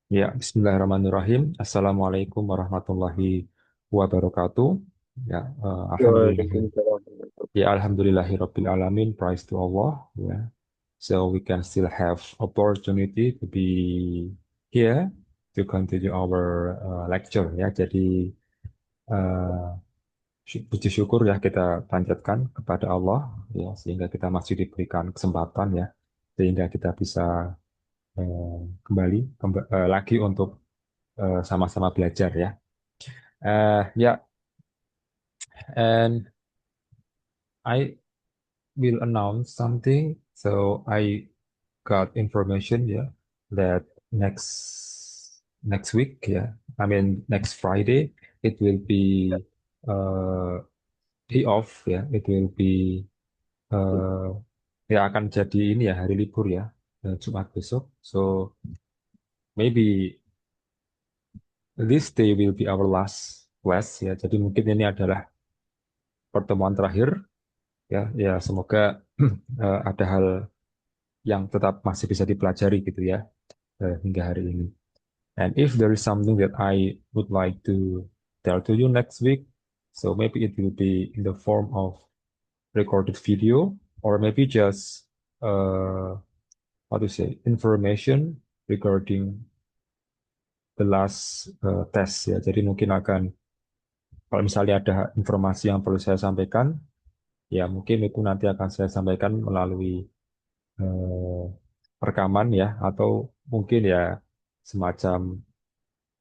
Ya, Bismillahirrahmanirrahim. Assalamualaikum warahmatullahi wabarakatuh. Ya, alhamdulillah. Waalaikumsalam. Ya, alhamdulillahirabbil alamin. Praise to Allah. Ya, so we can still have opportunity to be here to continue our lecture. Ya, jadi uh, puji syukur ya kita panjatkan kepada Allah ya sehingga kita masih diberikan kesempatan ya sehingga kita bisa kembali lagi untuk sama-sama belajar ya. Yeah, and I will announce something. So I got information, yeah, that next week, yeah, I mean next Friday, it will be uh, day off, ya. It will be ya akan jadi ini ya hari libur ya, Jumat besok. So maybe this day will be our last class ya. Jadi mungkin ini adalah pertemuan terakhir ya. Ya semoga ada hal yang tetap masih bisa dipelajari gitu ya hingga hari ini. And if there is something that I would like to tell to you next week, so maybe it will be in the form of recorded video or maybe just how to say information regarding the last test ya. Jadi mungkin akan kalau misalnya ada informasi yang perlu saya sampaikan, ya mungkin itu nanti akan saya sampaikan melalui eh, rekaman ya atau mungkin ya semacam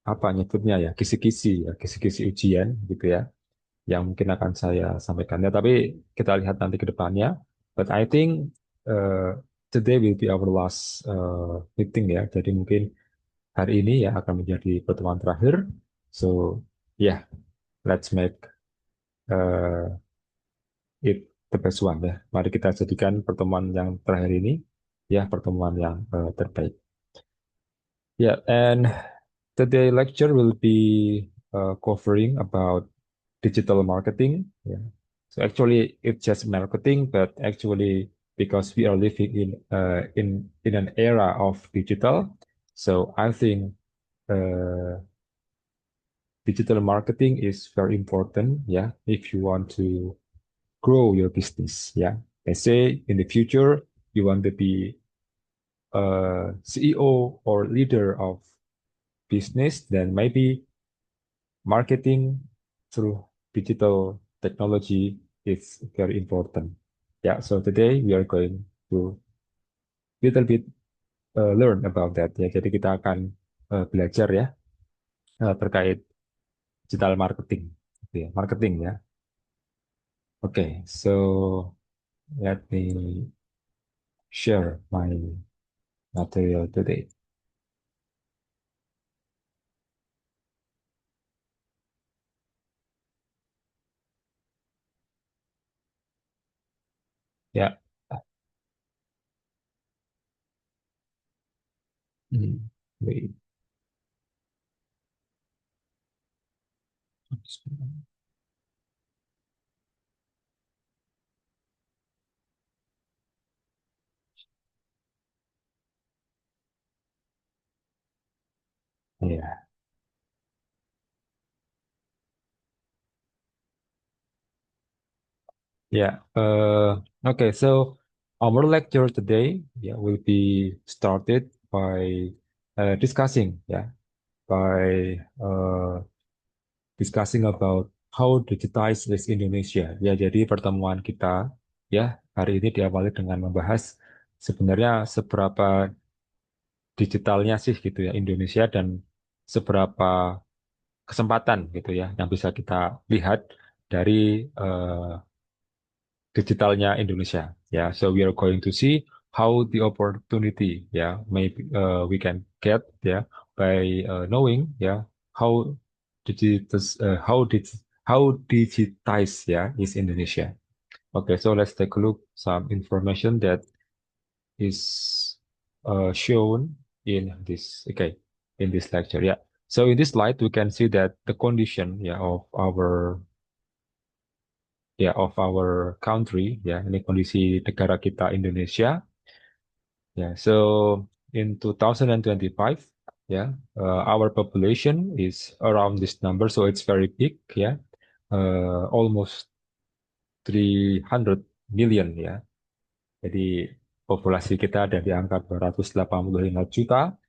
apa nyebutnya ya kisi-kisi ya kisi-kisi ujian gitu ya yang mungkin akan saya sampaikan ya tapi kita lihat nanti ke depannya but I think today will be our last meeting ya jadi mungkin hari ini ya akan menjadi pertemuan terakhir so yeah, let's make uh, it the best one ya mari kita jadikan pertemuan yang terakhir ini ya pertemuan yang terbaik ya and today lecture will be covering about digital marketing. Yeah. So actually, it's just marketing, but actually, because we are living in an era of digital, so I think uh, digital marketing is very important. Yeah, if you want to grow your business. Yeah, let's say in the future you want to be a CEO or leader of business, then maybe marketing through digital technology is very important. Yeah, so today we are going to little bit learn about that ya. Jadi kita akan belajar ya terkait digital marketing, gitu ya, marketing ya. Oke, so let me share my material today. Ya, wait. Ya, yeah. Okay, so our lecture today, yeah, will be started by discussing, yeah, by discussing about how digitized is Indonesia. Ya, jadi pertemuan kita, ya, hari ini diawali dengan membahas sebenarnya seberapa digitalnya sih gitu ya Indonesia dan seberapa kesempatan gitu ya yang bisa kita lihat dari digitalnya Indonesia. Ya, so we are going to see how the opportunity, ya, maybe we can get, ya, by knowing, ya, how how digitized, ya, is Indonesia. Okay, so let's take a look some information that is shown in this. Okay, in this lecture. Yeah. So in this slide, we can see that the condition, yeah, of our country ya ini kondisi negara kita Indonesia ya so in 2025 Yeah, our population is around this number, so it's very big. Yeah, almost 300 million. Ya, jadi populasi kita ada di angka 285 juta.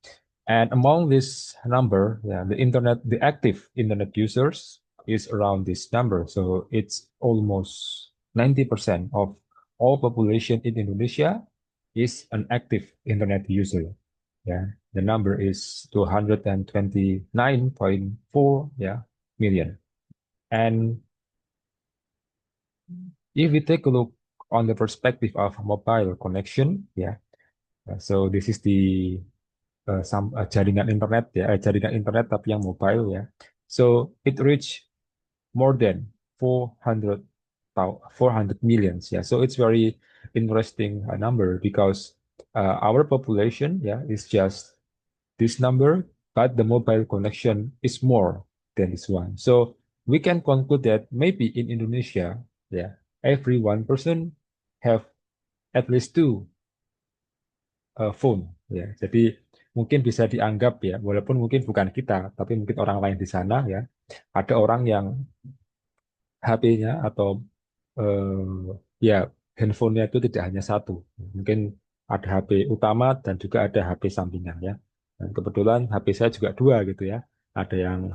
And among this number, yeah, the active internet users is around this number. So it's almost 90% of all population in Indonesia is an active internet user. Yeah, the number is 229.4, yeah, million. And if we take a look on the perspective of mobile connection, yeah, so this is the jaringan internet ya, jaringan internet tapi yang mobile ya. So it reach more than 400 400 millions ya. So it's very interesting number because our population yeah is just this number, but the mobile connection is more than this one. So we can conclude that maybe in Indonesia, yeah, every one person have at least two phone ya. Jadi mungkin bisa dianggap ya, walaupun mungkin bukan kita, tapi mungkin orang lain di sana ya, ada orang yang HP-nya atau ya handphonenya itu tidak hanya satu, mungkin ada HP utama dan juga ada HP sampingan ya. Dan kebetulan HP saya juga dua gitu ya, ada yang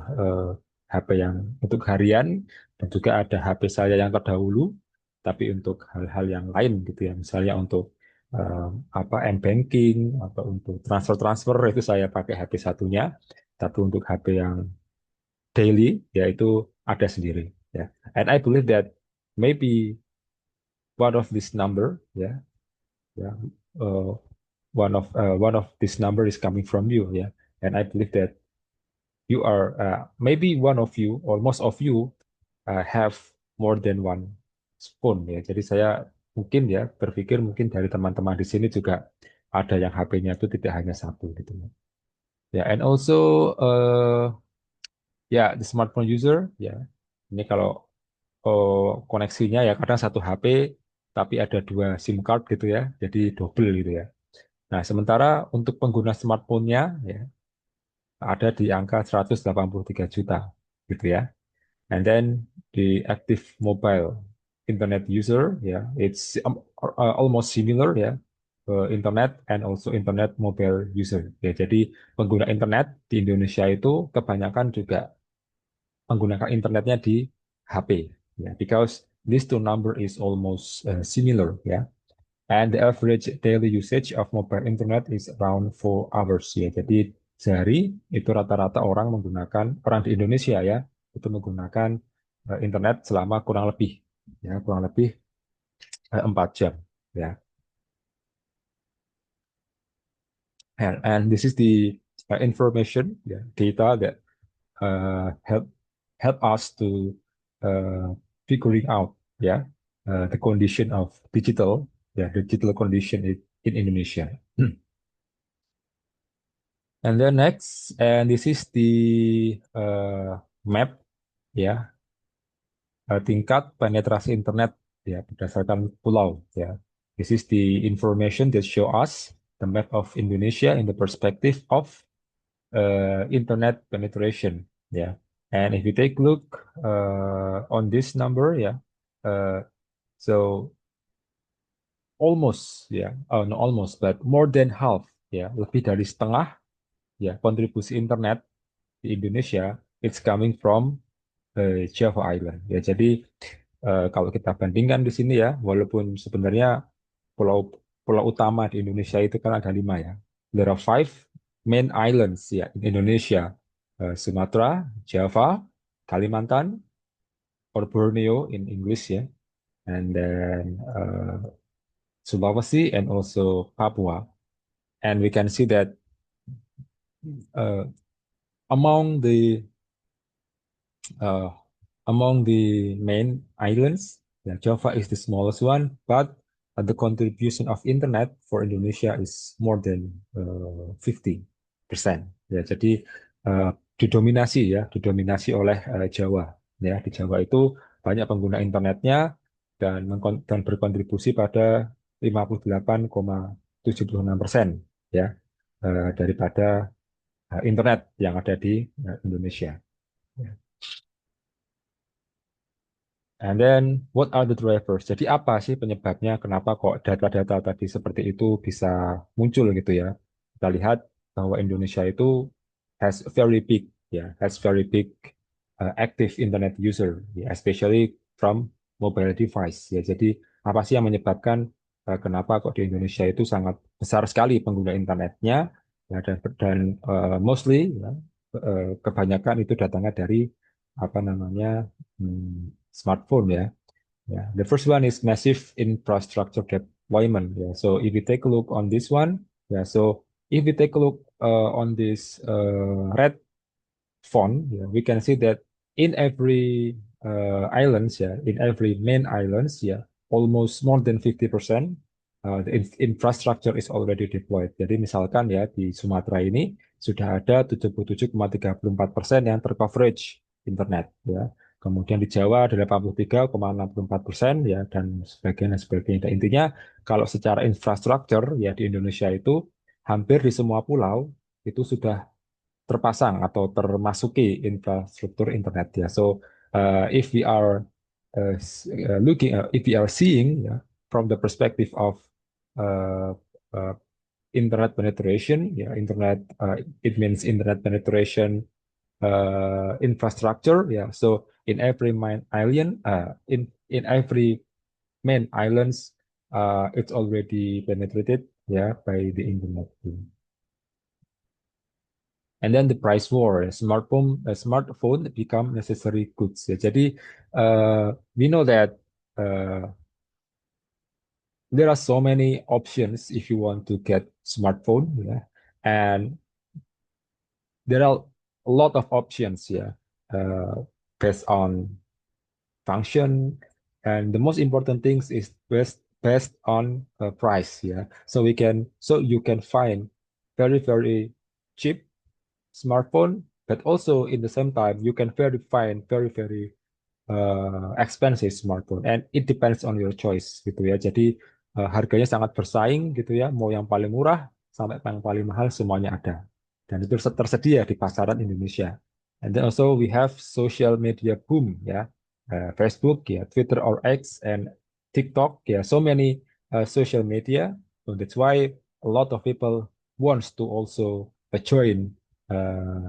HP yang untuk harian dan juga ada HP saya yang terdahulu, tapi untuk hal-hal yang lain gitu ya, misalnya untuk eh, apa m-banking atau untuk transfer-transfer itu saya pakai HP satunya, tapi untuk HP yang daily yaitu ada sendiri ya. And I believe that maybe one of this number ya ya uh, one of this number is coming from you ya. And I believe that you are maybe one of you or most of you have more than one phone ya. Jadi saya mungkin ya berpikir mungkin dari teman-teman di sini juga ada yang HP-nya itu tidak hanya satu gitu ya. And also ya the smartphone user ya. Ini kalau koneksinya ya kadang satu HP tapi ada dua SIM card gitu ya. Jadi double gitu ya. Nah, sementara untuk pengguna smartphone-nya ya ada di angka 183 juta gitu ya. And then the active mobile internet user, yeah, it's almost similar ya, internet and also internet mobile user. Ya, jadi pengguna internet di Indonesia itu kebanyakan juga menggunakan internetnya di HP. Ya, because these two number is almost similar ya. And the average daily usage of mobile internet is around 4 hours ya. Jadi sehari itu rata-rata orang di Indonesia ya itu menggunakan internet selama kurang lebih 4 jam ya. And this is the information data that help us to figuring out the condition of digital condition in Indonesia. And then next, and this is the map ya, tingkat penetrasi internet ya berdasarkan pulau ya. This is the information that show us the map of Indonesia in the perspective of internet penetration ya. And if you take a look on this number ya, uh, so almost ya, oh no almost, but more than half ya, lebih dari setengah ya kontribusi internet di Indonesia it's coming from Java Island ya. Jadi kalau kita bandingkan di sini ya, walaupun sebenarnya pulau pulau utama di Indonesia itu kan ada 5 ya. There are five main islands ya in Indonesia. Sumatera, Java, Kalimantan, or Borneo in English ya, and then Sulawesi and also Papua. And we can see that uh, among the uh, among the main islands, yeah, Java is the smallest one, but the contribution of internet for Indonesia is more than 50%. Ya, jadi uh, didominasi oleh Jawa. Ya, di Jawa itu banyak pengguna internetnya dan berkontribusi pada 58,76% ya daripada internet yang ada di Indonesia. And then what are the drivers? Jadi apa sih penyebabnya? Kenapa kok data-data tadi seperti itu bisa muncul gitu ya? Kita lihat bahwa Indonesia itu has very big active internet user, ya, especially from mobile device. Ya, jadi apa sih yang menyebabkan kenapa kok di Indonesia itu sangat besar sekali pengguna internetnya? Ya, dan mostly ya, kebanyakan itu datangnya dari apa namanya smartphone ya. Yeah. The first one is massive infrastructure deployment. Yeah. So if you take a look on this one, yeah. So if you take a look on this red font, yeah, we can see that in every islands, yeah, in every main islands, yeah, almost more than 50% the infrastructure is already deployed. Jadi misalkan ya di Sumatera ini sudah ada 77,34% yang tercoverage internet, ya. Kemudian di Jawa ada 83,64% ya dan sebagainya sebagainya. Dan intinya kalau secara infrastruktur ya di Indonesia itu hampir di semua pulau itu sudah terpasang atau termasuki infrastruktur internet ya. So if we are if we are seeing ya, from the perspective of uh, uh, internet penetration ya, it means internet penetration infrastructure ya. So in every main island in every main islands it's already penetrated ya by the internet. And then the price war, smartphone become necessary goods. Ya. Jadi we know that uh, there are so many options if you want to get smartphone, yeah, and there are a lot of options, yeah, uh, based on function, and the most important things is based on price, yeah. So you can find very cheap smartphone, but also in the same time you can find very expensive smartphone, and it depends on your choice gitu ya. Jadi harganya sangat bersaing gitu ya, mau yang paling murah sampai yang paling mahal semuanya ada, dan itu tersedia di pasaran Indonesia. And then also we have social media boom ya. Facebook ya, Twitter or X, and TikTok ya, so many social media. So that's why a lot of people wants to also join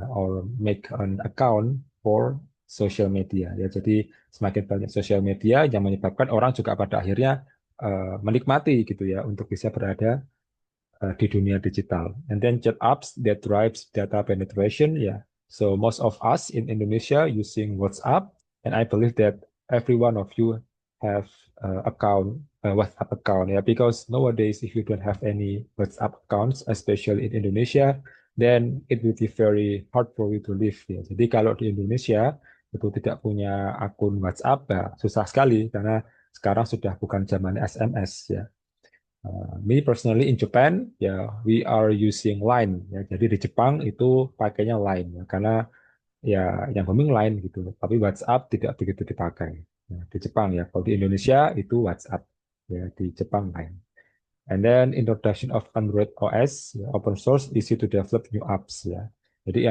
or make an account for social media ya. Jadi semakin banyak social media yang menyebabkan orang juga pada akhirnya menikmati gitu ya untuk bisa berada di dunia digital. And then chat apps that drives data penetration, yeah. So most of us in Indonesia using WhatsApp, and I believe that every one of you have WhatsApp account, yeah. Because nowadays, if you don't have any WhatsApp accounts, especially in Indonesia, then it will be very hard for you to live, ya. Jadi kalau di Indonesia itu tidak punya akun WhatsApp, ya, susah sekali karena sekarang sudah bukan zaman SMS, ya. Me personally in Japan, ya we are using Line. Ya, jadi di Jepang itu pakainya Line ya, karena ya yang booming Line gitu. Tapi WhatsApp tidak begitu dipakai. Ya, di Jepang ya. Kalau di Indonesia itu WhatsApp. Ya, di Jepang Line. And then introduction of Android OS, ya, open source, easy to develop new apps ya. Jadi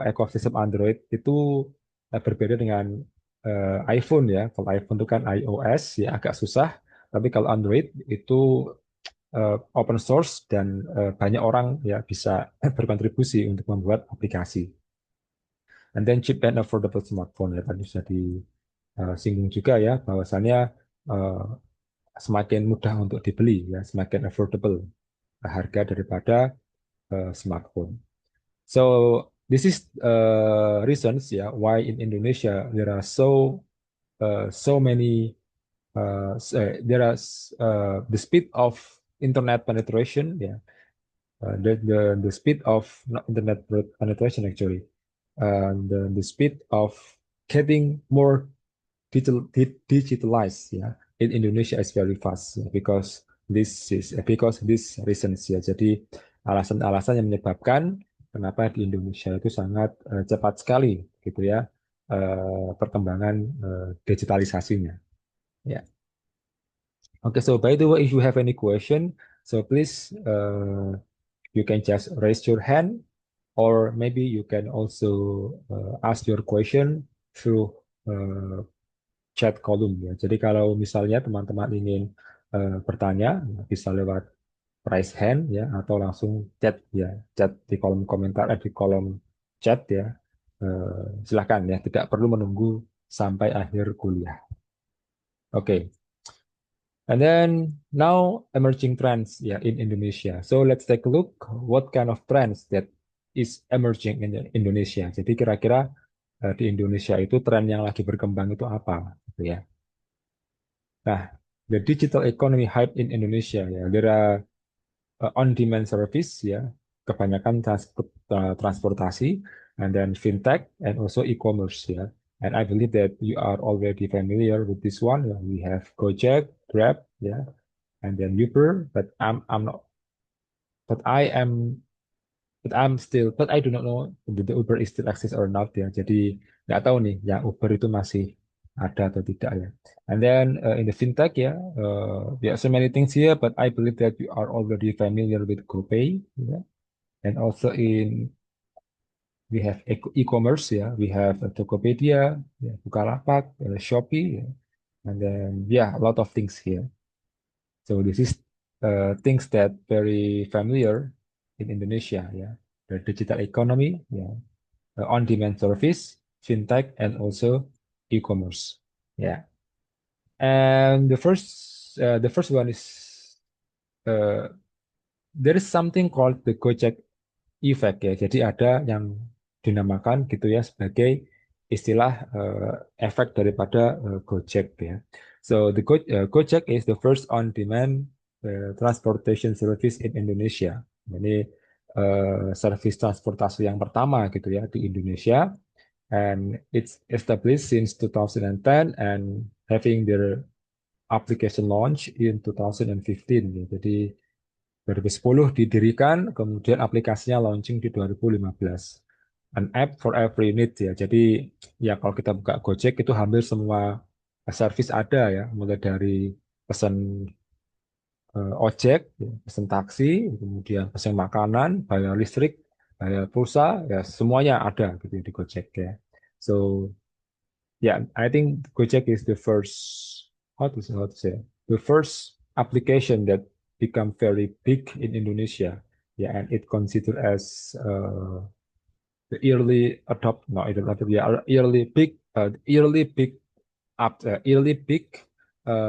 ekosistem Android itu berbeda dengan iPhone ya. Kalau iPhone itu kan iOS ya agak susah, tapi kalau Android itu open source dan banyak orang ya bisa berkontribusi untuk membuat aplikasi. And then cheap and affordable smartphone ya tadi sudah disinggung juga ya bahwasannya uh, semakin mudah untuk dibeli ya, semakin affordable harga daripada smartphone. So this is reasons ya why in Indonesia there are so many there are the speed of internet penetration ya. The speed of not internet penetration actually, the speed of getting more digitalized ya in Indonesia is very fast ya, because this reasons ya. Jadi alasan-alasan yang menyebabkan kenapa di Indonesia itu sangat cepat sekali gitu ya perkembangan digitalisasinya. Ya. Okay, so by the way, if you have any question, so please you can just raise your hand or maybe you can also ask your question through uh, chat column ya. Jadi kalau misalnya teman-teman ingin bertanya, bisa lewat raise hand ya atau langsung chat ya, chat di kolom komentar, di kolom chat ya. Silahkan ya, tidak perlu menunggu sampai akhir kuliah. Oke. And then now emerging trends ya in Indonesia. So let's take a look what kind of trends that is emerging in Indonesia. Jadi kira-kira di Indonesia itu tren yang lagi berkembang itu apa gitu ya. Nah, the digital economy hype in Indonesia ya. There are on-demand service ya, kebanyakan transportasi, and then fintech and also e-commerce ya. And I believe that you are already familiar with this one. Ya. We have Gojek, Grab ya, and then Uber, but I'm not, but I am, but I'm still, but I do not know the Uber is still exist or not ya. Jadi nggak tahu nih, ya Uber itu masih ada atau tidak ya. And then in the fintech ya, there are so many things here, but I believe that you are already familiar with GoPay ya. And also we have e-commerce ya, we have Tokopedia, ya, Bukalapak, Shopee, ya. And then yeah, a lot of things here. So this is things that very familiar in Indonesia, yeah. The digital economy, yeah, on-demand service, fintech, and also e-commerce, yeah. And the first one is uh, there is something called the Gojek effect ya. Jadi ada yang dinamakan gitu ya sebagai istilah efek daripada Gojek ya. So the Gojek is the first on-demand transportation service in Indonesia. Ini service transportasi yang pertama gitu ya di Indonesia. And it's established since 2010 and having their application launch in 2015 ya. Jadi 2010 didirikan, kemudian aplikasinya launching di 2015. An app for every need ya. Jadi ya kalau kita buka Gojek itu hampir semua service ada ya, mulai dari pesan ojek, ya, pesan taksi, kemudian pesan makanan, bayar listrik, bayar pulsa, ya semuanya ada gitu di Gojek ya. So yeah, I think Gojek is the first, how to say, the first application that become very big in Indonesia. Yeah, and it considered as the early adopt, no, it not yeah, early big early big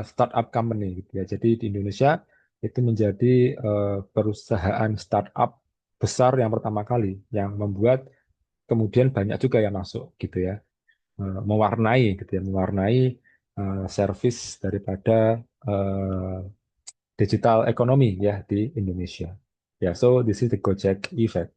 startup company gitu ya. Jadi di Indonesia itu menjadi perusahaan startup besar yang pertama kali yang membuat kemudian banyak juga yang masuk gitu ya. Mewarnai gitu ya, mewarnai service daripada eh, digital ekonomi ya di Indonesia. Ya, so this is the Gojek effect.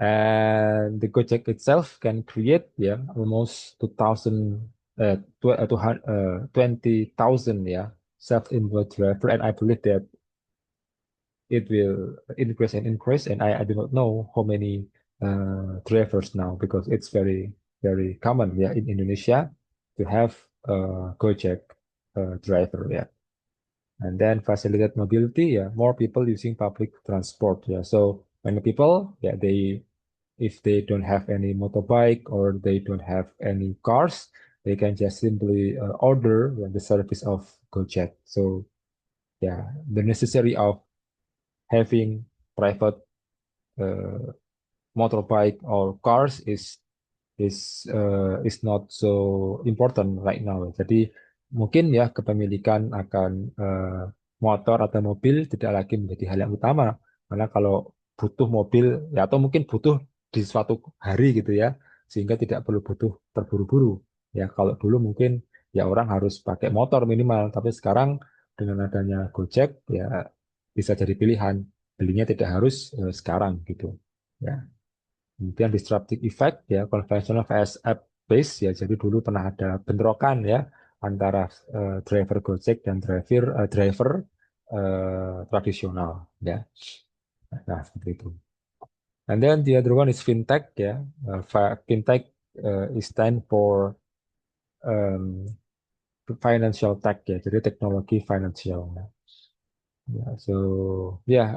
And the Gojek itself can create yeah almost 2000 20,000 yeah self-employed driver, and I believe that it will increase, and I do not know how many drivers now because it's very common yeah in Indonesia to have Gojek driver yeah. And then facilitate mobility yeah, more people using public transport yeah. So many people yeah, they if they don't have any motorbike or they don't have any cars, they can just simply order the service of Gojek. So yeah, the necessary of having private uh, motorbike or cars is not so important right now. Jadi mungkin ya kepemilikan akan motor atau mobil tidak lagi menjadi hal yang utama. Karena kalau butuh mobil ya atau mungkin butuh di suatu hari gitu ya, sehingga tidak perlu butuh terburu-buru. Ya kalau dulu mungkin ya orang harus pakai motor minimal, tapi sekarang dengan adanya Gojek ya bisa jadi pilihan. Belinya tidak harus sekarang gitu. Ya. Kemudian disruptive effect ya konvensional vs app base ya. Jadi dulu pernah ada bentrokan ya antara driver Gojek dan driver tradisional ya. Nah, seperti itu. And then the other one is fintech ya. Fintech is stand for um, financial tech ya. Jadi teknologi financial. Ya, so yeah,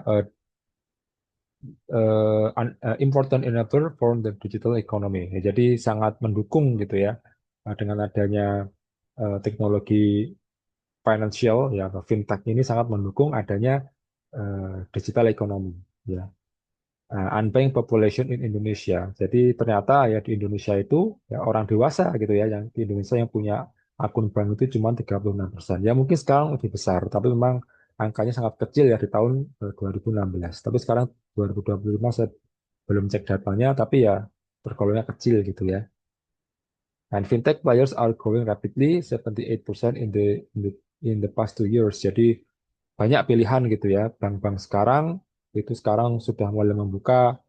important enabler for the digital economy. Ya, jadi sangat mendukung gitu ya dengan adanya teknologi financial ya atau fintech ini sangat mendukung adanya digital economy ya. Unbanked population in Indonesia. Jadi ternyata ya di Indonesia itu ya orang dewasa gitu ya yang di Indonesia yang punya akun bank itu cuma 36%. Ya mungkin sekarang lebih besar, tapi memang angkanya sangat kecil ya di tahun 2016. Tapi sekarang 2025 saya belum cek datanya, tapi ya tergolongnya kecil gitu ya. And fintech players are growing rapidly, 78% in the past 2 years. Jadi banyak pilihan gitu ya. Bank-bank sekarang itu sekarang sudah mulai membuka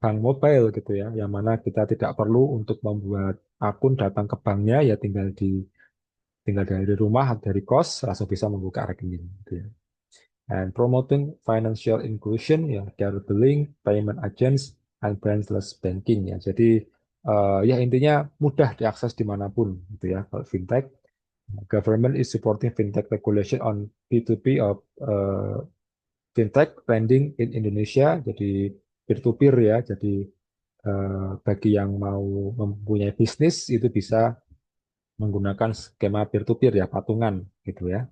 bank mobile gitu ya, yang mana kita tidak perlu untuk membuat akun datang ke banknya ya tinggal dari rumah atau dari kos langsung bisa membuka rekening gitu ya. And promoting financial inclusion ya, care billing, payment agents, and branchless banking ya. Jadi ya intinya mudah diakses dimanapun gitu ya kalau fintech. Government is supporting fintech regulation on P2P of fintech lending in Indonesia. Jadi peer-to-peer ya. Jadi bagi yang mau mempunyai bisnis itu bisa menggunakan skema peer-to-peer ya, patungan gitu ya.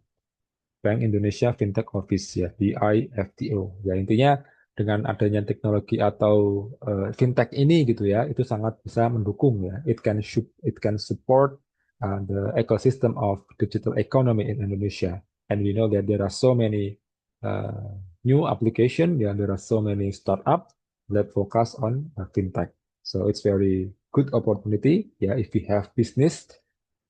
Bank Indonesia Fintech Office ya, BIFTO. Ya intinya dengan adanya teknologi atau fintech ini gitu ya, itu sangat bisa mendukung ya. It can support the ecosystem of digital economy in Indonesia. And we know that there are so many uh, new application, yeah, there are so many startup that focus on fintech. So it's very good opportunity, yeah, if we have business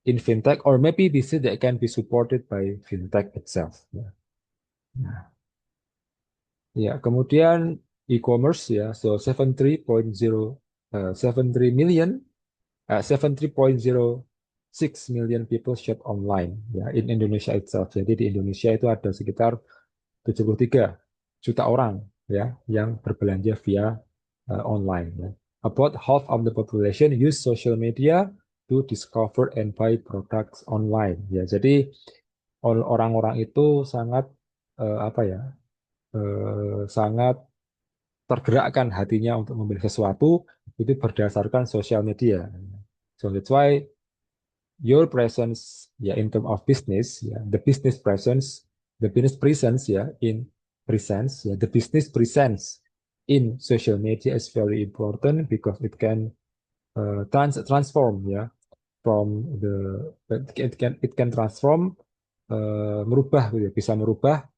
in fintech, or maybe business that can be supported by fintech itself. Ya. Nah, ya, kemudian e-commerce ya, so 73 million, 73.06 million people shop online ya in Indonesia itself. Jadi di Indonesia itu ada sekitar 73 juta orang ya yang berbelanja via online ya. About half of the population use social media to discover and buy products online ya. Jadi orang-orang itu sangat apa ya sangat tergerakkan hatinya untuk membeli sesuatu itu berdasarkan sosial media. So that's why your presence ya in term of business ya the business presence ya in presence ya the business presence in social media is very important because it can transform ya from the it can transform merubah gitu ya, bisa merubah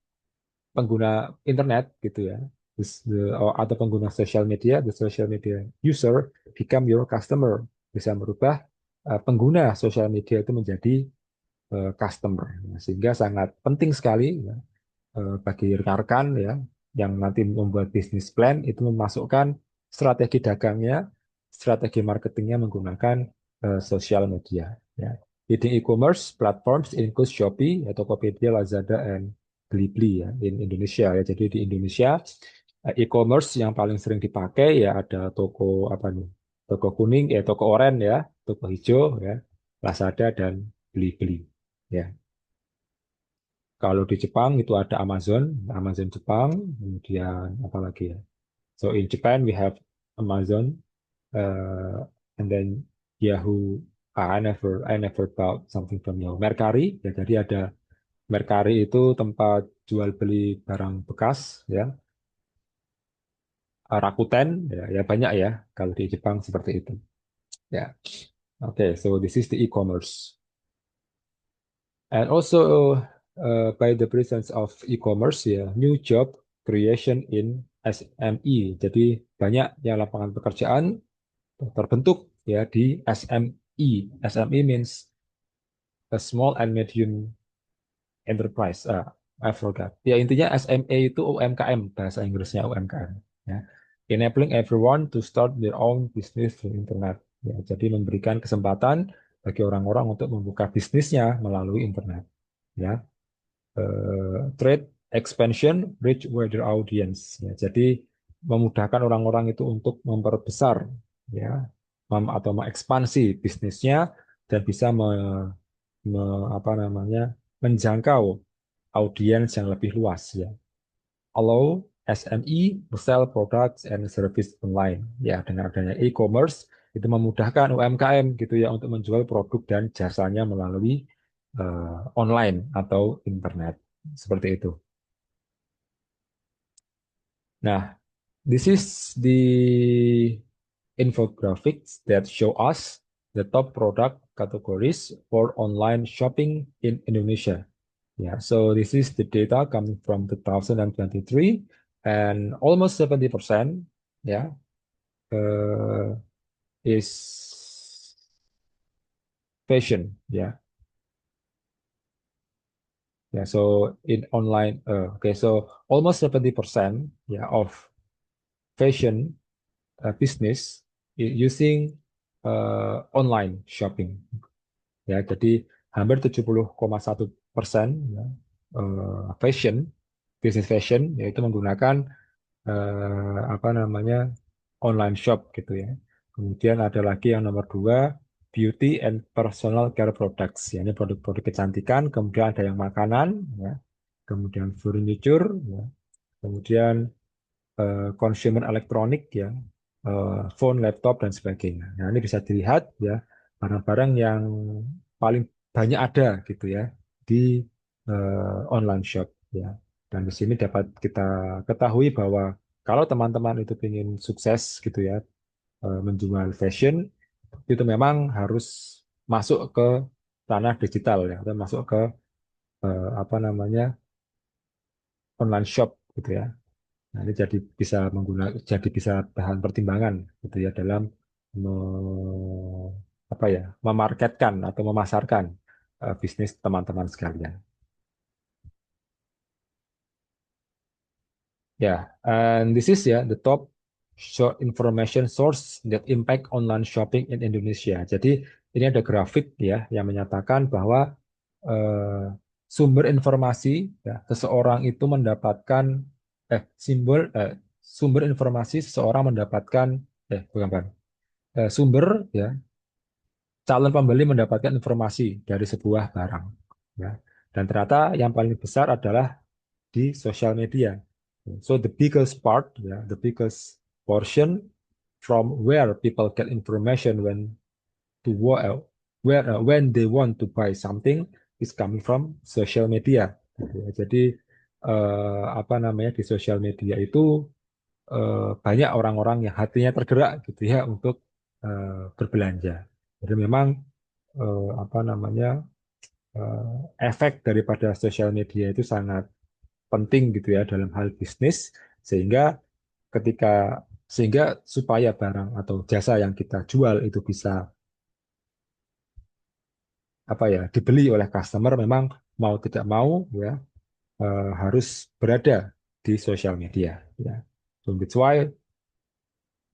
pengguna internet gitu ya. Atau pengguna sosial media, the social media user become your customer. Bisa merubah pengguna sosial media itu menjadi customer. Nah, sehingga sangat penting sekali ya, bagi rekan-rekan ya yang nanti membuat bisnis plan itu memasukkan strategi dagangnya, strategi marketingnya menggunakan sosial media. Ya. Leading e-commerce platforms include Shopee, ya, Tokopedia, Lazada, and Blibli ya in Indonesia ya. Jadi di Indonesia e-commerce yang paling sering dipakai ya ada toko apa nih? Toko kuning ya, toko oranye ya, toko hijau ya, Lazada dan Blibli. Ya. Kalau di Jepang itu ada Amazon, Amazon Jepang, kemudian apa lagi ya? So in Japan we have Amazon, and then Yahoo. I never bought something from Yahoo. Mercari, ya jadi ada Mercari itu tempat jual beli barang bekas, ya. Rakuten, ya, ya banyak ya. Kalau di Jepang seperti itu. Ya, oke. So this is the e-commerce. And also by the presence of e-commerce ya, new job creation in SME. Jadi banyak yang lapangan pekerjaan terbentuk ya di SME. SME means a small and medium enterprise. I forgot. Ya intinya SME itu UMKM bahasa Inggrisnya UMKM. Ya. Enabling everyone to start their own business through internet. Ya, jadi memberikan kesempatan bagi orang-orang untuk membuka bisnisnya melalui internet. Ya. Trade expansion, reach wider audience. Ya, jadi memudahkan orang-orang itu untuk memperbesar ya atau mengekspansi bisnisnya dan bisa apa namanya menjangkau audiens yang lebih luas ya. Allow SME sell products and service online. Ya, dengan adanya e-commerce itu memudahkan UMKM gitu ya untuk menjual produk dan jasanya melalui online atau internet. Seperti itu. Nah, this is the infographics that show us the top product categories for online shopping in Indonesia. Yeah, so this is the data coming from 2023, and almost 70%, yeah, uh, is fashion. Yeah, yeah. So in online, okay, so almost 70%, yeah, of fashion business using online shopping. Ya, jadi hampir 70,1% ya, fashion, bisnis fashion yaitu menggunakan apa namanya online shop gitu ya. Kemudian ada lagi yang nomor dua, beauty and personal care products. Ya, ini produk-produk kecantikan. Kemudian ada yang makanan, ya. Kemudian furniture, ya. Kemudian consumer elektronik ya, phone, laptop dan sebagainya. Nah, ini bisa dilihat ya barang-barang yang paling banyak ada gitu ya di online shop ya. Dan di sini dapat kita ketahui bahwa kalau teman-teman itu ingin sukses gitu ya menjual fashion itu memang harus masuk ke ranah digital ya, atau masuk ke apa namanya online shop gitu ya. Nah, ini jadi bisa bahan pertimbangan gitu ya dalam apa ya, memarketkan atau memasarkan bisnis teman-teman sekalian. Ya, and this is ya the top short information source that impact online shopping in Indonesia. Jadi ini ada grafik ya yang menyatakan bahwa eh, sumber informasi ya seseorang itu mendapatkan simbol sumber informasi seseorang mendapatkan bukan sumber ya calon pembeli mendapatkan informasi dari sebuah barang ya. Dan ternyata yang paling besar adalah di sosial media. So the biggest part, yeah, the biggest portion from where people get information to when they want to buy something is coming from social media. Gitu ya. Jadi apa namanya di sosial media itu banyak orang-orang yang hatinya tergerak gitu ya untuk berbelanja. Jadi memang apa namanya efek daripada sosial media itu sangat penting gitu ya dalam hal bisnis sehingga ketika sehingga supaya barang atau jasa yang kita jual itu bisa apa ya dibeli oleh customer memang mau tidak mau ya harus berada di sosial media ya. So that's why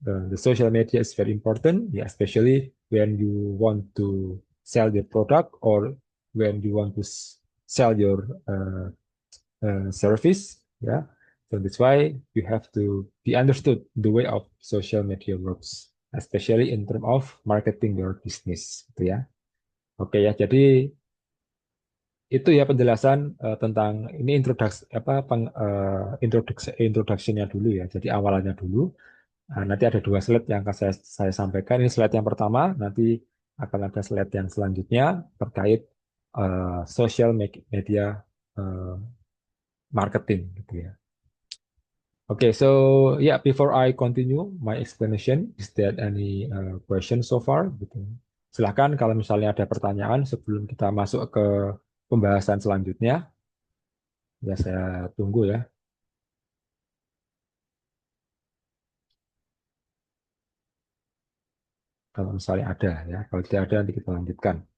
the social media is very important ya, especially when you want to sell your product or when you want to sell your service ya. So that's why you have to be understood the way of social media works, especially in terms of marketing your business, gitu ya. Oke ya, jadi itu ya penjelasan tentang ini introduksi apa introductionnya dulu ya. Jadi awalannya dulu. Nah, nanti ada dua slide yang akan saya sampaikan. Ini slide yang pertama, nanti akan ada slide yang selanjutnya terkait social media eh, marketing gitu ya. Okay, so yeah, before I continue my explanation, is there any question so far? Gitu. Silahkan kalau misalnya ada pertanyaan sebelum kita masuk ke pembahasan selanjutnya, ya saya tunggu ya. Kalau misalnya ada ya, kalau tidak ada nanti kita lanjutkan.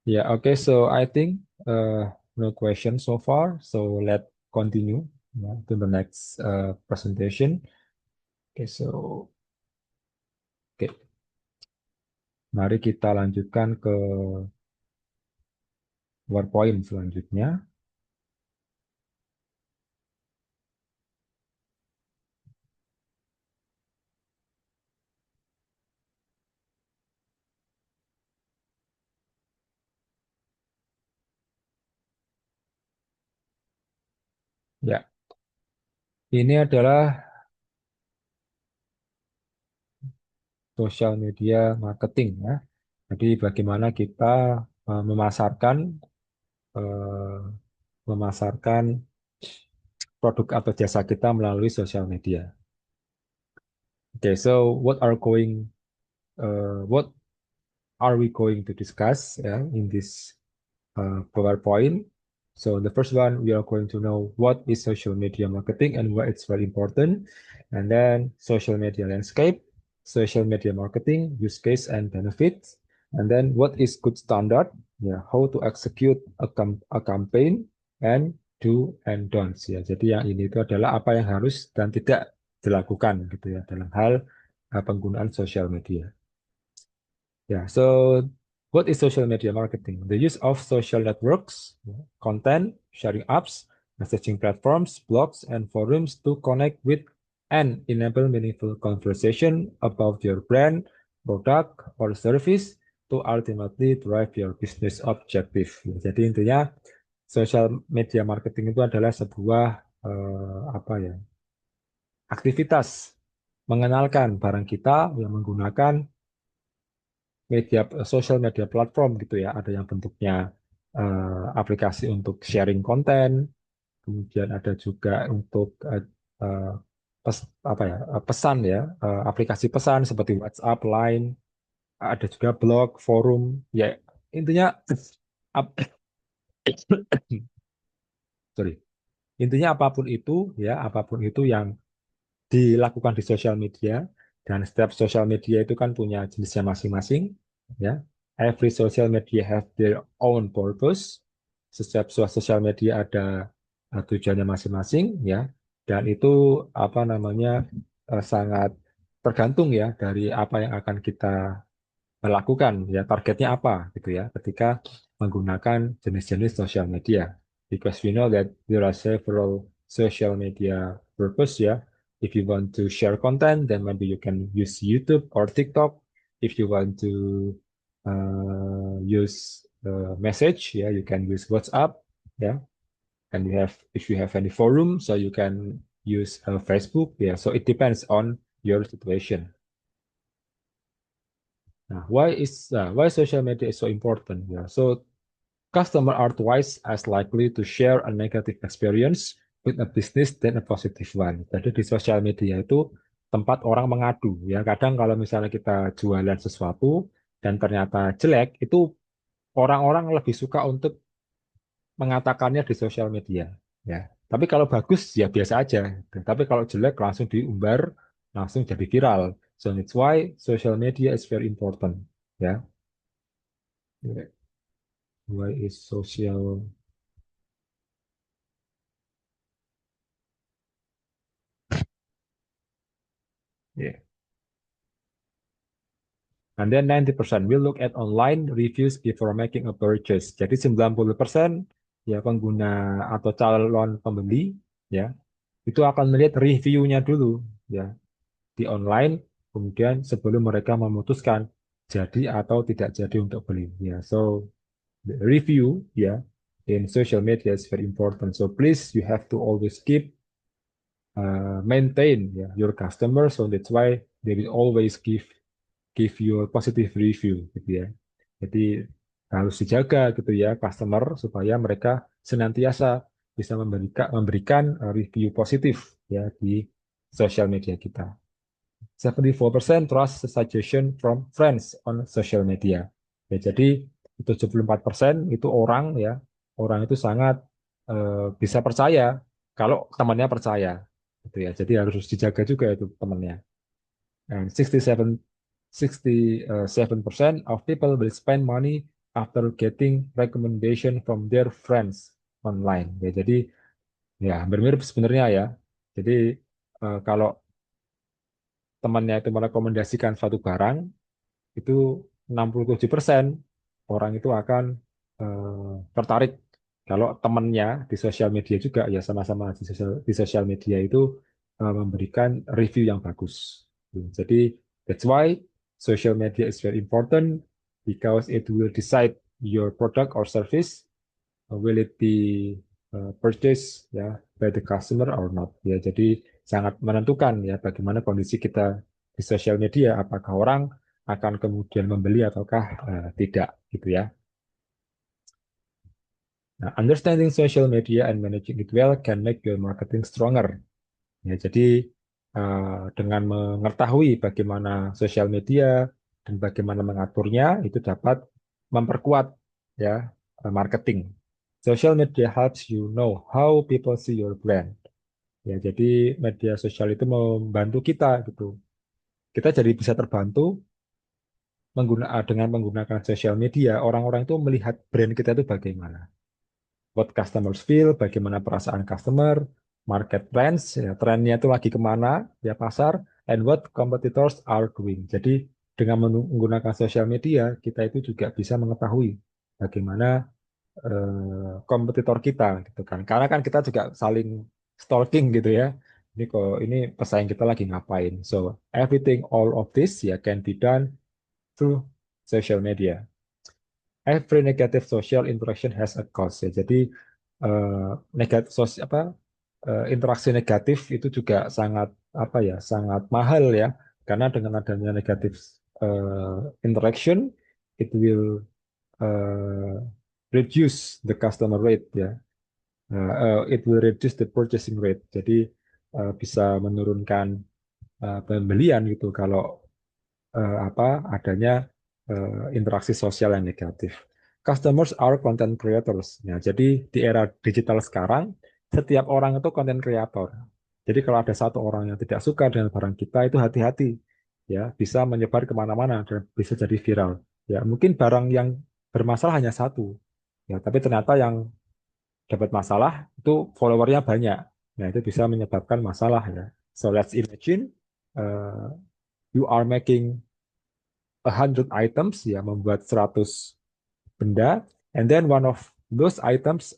Yeah, okay, so I think no question so far, so let's continue to the next presentation. Okay, so okay, mari kita lanjutkan ke PowerPoint selanjutnya. Ini adalah social media marketing ya. Jadi bagaimana kita memasarkan eh, memasarkan produk atau jasa kita melalui sosial media. Okay, so what are we going to discuss in this PowerPoint? So the first one, we are going to know what is social media marketing and why it's very important. And then social media landscape, social media marketing, use case and benefits. And then what is good standard? Yeah, how to execute a campaign and do and don'ts ya. Jadi yang ini itu adalah apa yang harus dan tidak dilakukan gitu ya dalam hal penggunaan sosial media. Yeah, so what is social media marketing? The use of social networks, content, sharing apps, messaging platforms, blogs, and forums to connect with and enable meaningful conversation about your brand, product, or service to ultimately drive your business objective. Jadi intinya social media marketing itu adalah sebuah apa ya, aktivitas mengenalkan barang kita yang menggunakan media social media platform gitu ya. Ada yang bentuknya aplikasi untuk sharing konten, kemudian ada juga untuk eh, apa ya pesan ya, aplikasi pesan seperti WhatsApp, Line, ada juga blog, forum. Ya intinya ap- sorry, intinya apapun itu yang dilakukan di sosial media dan setiap sosial media itu kan punya jenisnya masing-masing ya. Every social media have their own purpose. Setiap sosial media ada tujuannya masing-masing ya. Dan itu apa namanya sangat tergantung ya dari apa yang akan kita lakukan ya targetnya apa gitu ya ketika menggunakan jenis-jenis sosial media because we know that there are several social media purpose ya if you want to share content then maybe you can use YouTube or TikTok if you want to use message ya you can use WhatsApp ya and you have if you have any forum so you can use Facebook ya so it depends on your situation. Nah, why social media is so important? Yeah, so customers are twice as likely to share a negative experience with a business than a positive one. Jadi di sosial media itu tempat orang mengadu. Ya, kadang kalau misalnya kita jualan sesuatu dan ternyata jelek, itu orang-orang lebih suka untuk mengatakannya di sosial media. Ya, tapi kalau bagus ya biasa aja. Tapi kalau jelek langsung diumbar, langsung jadi viral. So that's why social media is very important. Ya. Why is social? Yeah. And then 90% will look at online reviews before making a purchase. Jadi 90% ya pengguna atau calon pembeli ya itu akan melihat reviewnya dulu ya di online kemudian sebelum mereka memutuskan jadi atau tidak jadi untuk beli ya. So the review ya in social media is very important. So please you have to always keep maintain ya your customer so that's why they will always give you a positive review gitu ya. Jadi harus dijaga gitu ya customer supaya mereka senantiasa bisa memberikan review positif ya di sosial media kita. 74% trust suggestion from friends on social media. Ya, jadi 74% itu orang itu sangat bisa percaya kalau temannya percaya gitu ya. Jadi harus dijaga juga itu temannya. And 67% of people will spend money after getting recommendation from their friends online. Ya, jadi ya hampir mirip sebenarnya ya. Jadi kalau temannya itu merekomendasikan suatu barang, itu 67% orang itu akan tertarik. Kalau temannya di sosial media juga ya sama-sama di sosial media itu memberikan review yang bagus. Jadi that's why social media is very important because it will decide your product or service. Will it be purchase ya by the customer or not ya. Jadi sangat menentukan ya bagaimana kondisi kita di sosial media, apakah orang akan kemudian membeli ataukah tidak gitu ya. Nah, understanding social media and managing it well can make your marketing stronger. Ya, jadi dengan mengetahui bagaimana sosial media dan bagaimana mengaturnya itu dapat memperkuat ya marketing. Social media helps you know how people see your brand. Ya, jadi media sosial itu membantu kita gitu. Kita jadi bisa terbantu dengan menggunakan sosial media. Orang-orang itu melihat brand kita itu bagaimana. What customers feel, bagaimana perasaan customer, market trends, ya, trennya itu lagi kemana, ya pasar, and what competitors are doing. Jadi dengan menggunakan sosial media, kita itu juga bisa mengetahui bagaimana kompetitor kita, gitu kan. Karena kan kita juga saling stalking gitu ya. Ini kok ini pesaing kita lagi ngapain. So everything, all of this ya can be done through social media. Every negative social interaction has a cost ya. Jadi negatif interaksi negatif itu juga sangat apa ya, sangat mahal ya. Karena dengan adanya negatif interaction, it will uh, reduce the customer rate ya. It will reduce the purchasing rate. Jadi bisa menurunkan pembelian gitu kalau adanya interaksi sosial yang negatif. Customers are content creators. Ya, jadi di era digital sekarang, setiap orang itu content creator. Jadi kalau ada satu orang yang tidak suka dengan barang kita, itu hati-hati. Ya, bisa menyebar kemana-mana dan bisa jadi viral. Ya, mungkin barang yang bermasalah hanya satu. Ya, tapi ternyata yang dapat masalah itu followernya banyak. Nah, itu bisa menyebabkan masalah ya. So let's imagine uh, you are making 100 items ya, membuat 100 benda, and then one of those items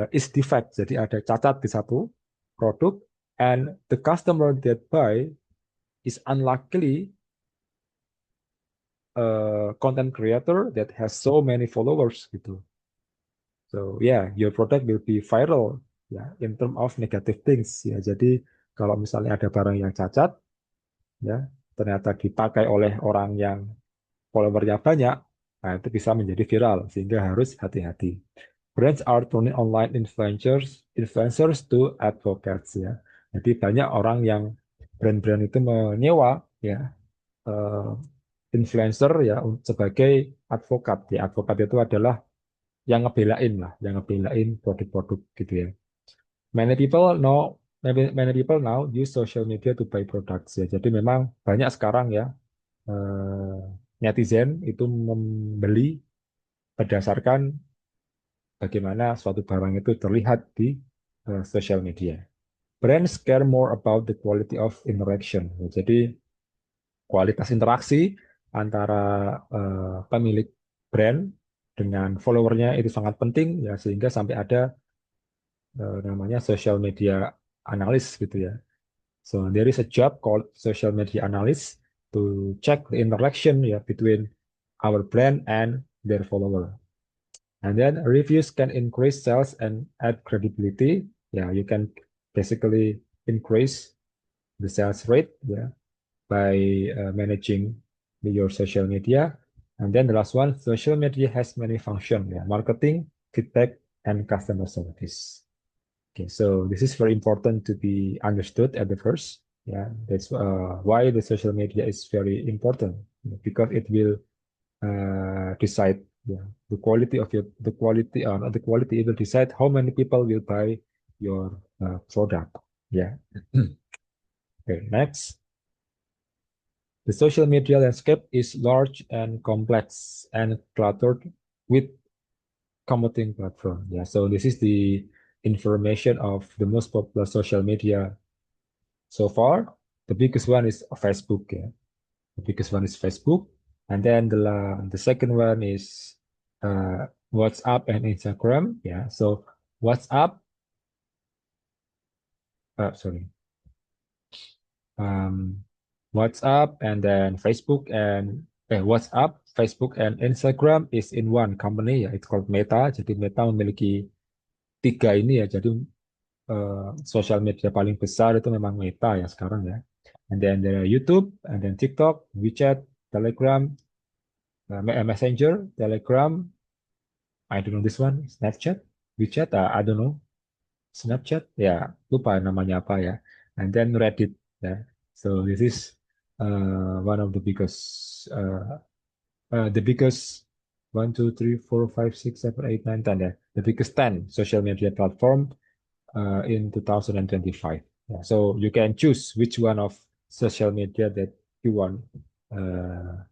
is defect, jadi ada cacat di satu produk, and the customer that buy is unluckily a content creator that has so many followers gitu. So yeah, your product will be viral ya in term of negative things ya. Jadi kalau misalnya ada barang yang cacat ya, ternyata dipakai oleh orang yang followernya banyak, nah itu bisa menjadi viral sehingga harus hati-hati. Brands are turning online influencers to advocates ya. Jadi banyak orang yang brand-brand itu menyewa ya eh, influencer ya sebagai advokat. Ya, advokat itu adalah yang ngebelain lah, yang ngebelain produk-produk gitu ya. Many people know many people now use social media to buy products ya. Jadi memang banyak sekarang ya eh, netizen itu membeli berdasarkan bagaimana suatu barang itu terlihat di social media. Brands care more about the quality of interaction. Jadi kualitas interaksi antara pemilik brand dengan followernya itu sangat penting ya, sehingga sampai ada namanya social media analyst gitu ya. So there is a job called social media analyst to check the interaction ya between our brand and their follower. And then reviews can increase sales and add credibility. Yeah, you can basically increase the sales rate yeah, by managing your social media. And then the last one, social media has many functions, yeah, marketing, feedback, and customer service. Okay, so this is very important to be understood at the first. Yeah, that's why the social media is very important because it will decide yeah, the quality not the quality it will decide how many people will buy your product. Yeah. Okay, next. The social media landscape is large and complex and cluttered with competing platform. Yeah, so this is the information of the most popular social media so far. The biggest one is Facebook. Yeah. The biggest one is Facebook, and then the second one is WhatsApp and Instagram. Yeah. So WhatsApp, sorry, um, WhatsApp and then Facebook and WhatsApp, Facebook and Instagram is in one company. Ya, it's called Meta. Jadi Meta memiliki tiga ini ya. Jadi sosial media paling besar itu memang Meta ya sekarang ya. And then there are YouTube, and then TikTok, WeChat, Telegram, Messenger, Telegram. I don't know this one, Snapchat, WeChat, I don't know. Snapchat, ya lupa namanya apa ya. And then Reddit, ya. So this is one of the biggest 1, 2, 3, 4, 5, 6, 7, 8, 9, 10, ya. The biggest 10 social media platform in 2025. Yeah, so you can choose which one of social media that you want uh,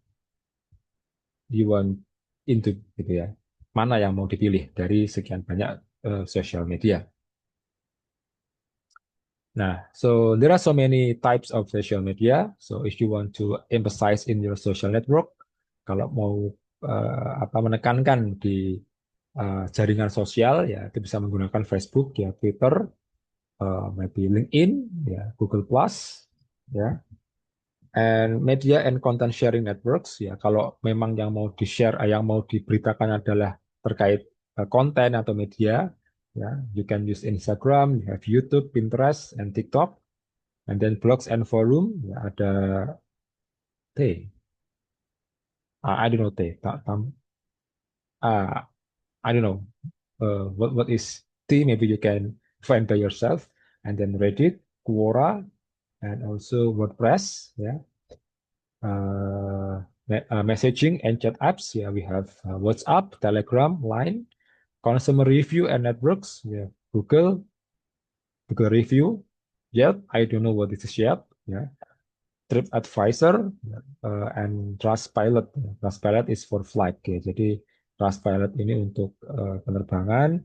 you want into gitu ya. Mana yang mau dipilih dari sekian banyak social media. Nah, so there are so many types of social media. So if you want to emphasize in your social network, kalau mau apa menekankan di jaringan sosial ya itu bisa menggunakan Facebook ya, Twitter, maybe LinkedIn ya, Google Plus ya, and media and content sharing networks ya. Kalau memang yang mau di-share, yang mau diberitakan adalah terkait konten atau media ya, you can use Instagram, you have YouTube, Pinterest, and TikTok. And then blogs and forum, ya ada T. I don't know T. Uh, I don't know what is T. Maybe you can find by yourself. And then Reddit, Quora, and also WordPress. Yeah. Messaging and chat apps. Yeah, we have WhatsApp, Telegram, Line, consumer review and networks. Yeah, Google review. Yelp. I don't know what this is Yelp. Yeah. TripAdvisor and Trustpilot. Trustpilot is for flight ya. Jadi Trustpilot ini untuk penerbangan.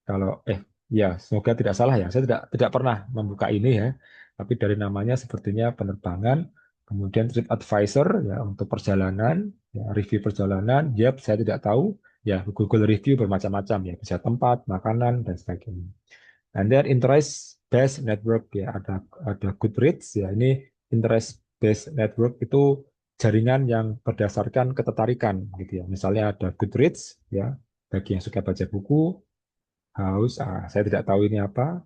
Kalau ya semoga tidak salah ya. Saya tidak pernah membuka ini ya. Tapi dari namanya sepertinya penerbangan. Kemudian TripAdvisor ya untuk perjalanan, ya, review perjalanan. Yap, saya tidak tahu. Ya Google review bermacam-macam ya. Bisa tempat, makanan dan sebagainya. And then interest based network ya ada Goodreads ya ini interest based network itu jaringan yang berdasarkan ketertarikan gitu ya. Misalnya ada Goodreads ya bagi yang suka baca buku, House, saya tidak tahu ini apa.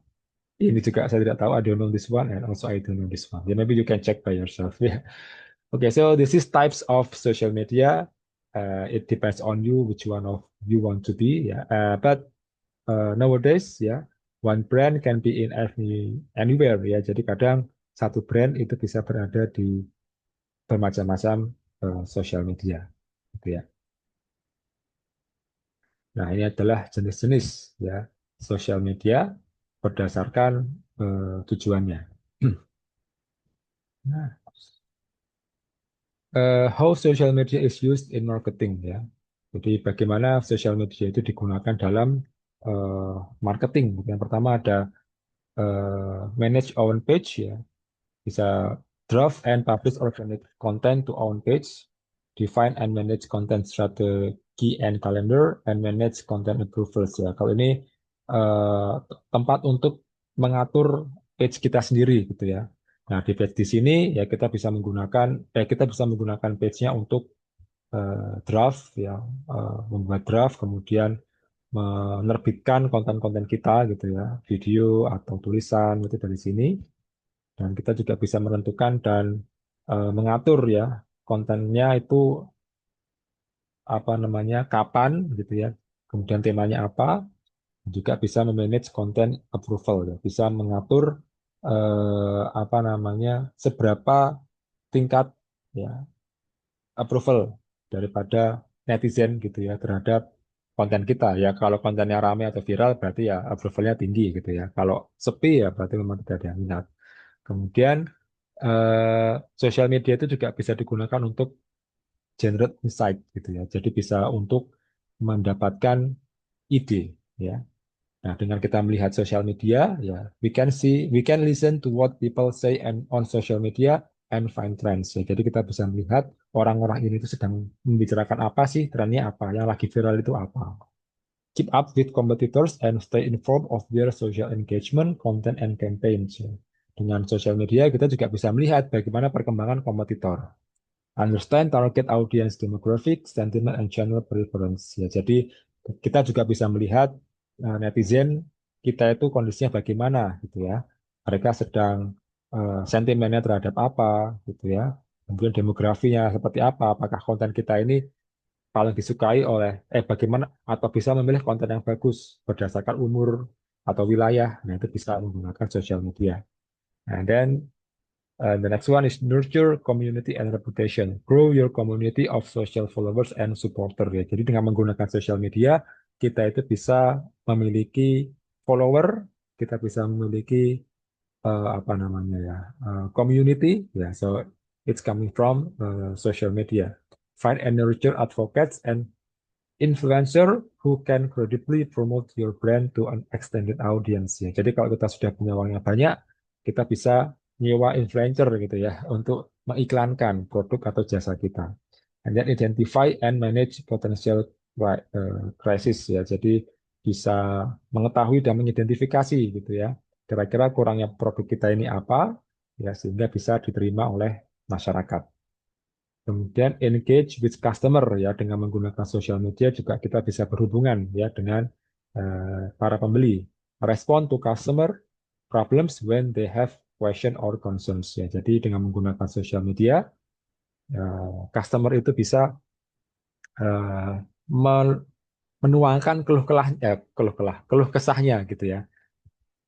Ini juga saya tidak tahu. I don't know this one and also I don't know this one. Yeah, maybe you can check by yourself. Yeah. Okay, so this is types of social media. It depends on you which one of you want to be. Yeah. But nowadays ya one brand can be in anywhere ya. Jadi kadang satu brand itu bisa berada di bermacam-macam social media gitu ya. Nah, ini adalah jenis-jenis ya sosial media berdasarkan tujuannya. Nah, how social media is used in marketing ya. Jadi bagaimana sosial media itu digunakan dalam marketing. Yang pertama ada manage own page ya. Bisa draft and publish organic content to own page, define and manage content strategy and calendar, and manage content approvals ya. Kalau ini tempat untuk mengatur page kita sendiri gitu ya. Nah, di page di sini ya kita bisa menggunakan page-nya untuk draft ya, membuat draft, kemudian menerbitkan konten-konten kita gitu ya, video atau tulisan itu dari sini. Dan kita juga bisa menentukan dan mengatur ya kontennya itu apa namanya, kapan gitu ya. Kemudian temanya apa, juga bisa memanage konten approval ya. Bisa mengatur apa namanya, seberapa tingkat ya approval daripada netizen gitu ya terhadap konten kita ya. Kalau kontennya ramai atau viral berarti ya approvalnya tinggi gitu ya. Kalau sepi ya berarti memang tidak ada yang minat. Kemudian sosial media itu juga bisa digunakan untuk generate insight gitu ya. Jadi bisa untuk mendapatkan ide ya. Nah, dengan kita melihat sosial media ya, we can listen to what people say and on social media and find trends ya. Jadi kita bisa melihat orang-orang ini itu sedang membicarakan apa sih, trennya apa, yang lagi viral itu apa. Keep up with competitors and stay informed of their social engagement, content, and campaigns. Ya. Dengan sosial media, kita juga bisa melihat bagaimana perkembangan kompetitor. Understand target audience demographic, sentiment, and channel preference. Ya, jadi kita juga bisa melihat netizen kita itu kondisinya bagaimana gitu ya. Mereka sedang sentimennya terhadap apa gitu ya. Kemudian demografinya seperti apa, apakah konten kita ini paling disukai oleh bagaimana atau bisa memilih konten yang bagus berdasarkan umur atau wilayah. Nah, itu bisa menggunakan sosial media. And then the next one is nurture community and reputation. Grow your community of social followers and supporter ya. Jadi dengan menggunakan sosial media, kita itu bisa memiliki follower, kita bisa memiliki apa namanya ya, community ya. So it's coming from social media. Find and nurture advocates and influencer who can credibly promote your brand to an extended audience ya. Jadi kalau kita sudah punya uangnya banyak, kita bisa nyewa influencer gitu ya untuk mengiklankan produk atau jasa kita. And then identify and manage potential crisis ya. Jadi bisa mengetahui dan mengidentifikasi gitu ya. Kira-kira kurangnya produk kita ini apa ya sehingga bisa diterima oleh masyarakat. Kemudian engage with customer ya dengan menggunakan sosial media juga kita bisa berhubungan ya dengan para pembeli. Respond to customer problems when they have question or concerns ya. Jadi dengan menggunakan sosial media, customer itu bisa eh, menuangkan keluh kesahnya gitu ya.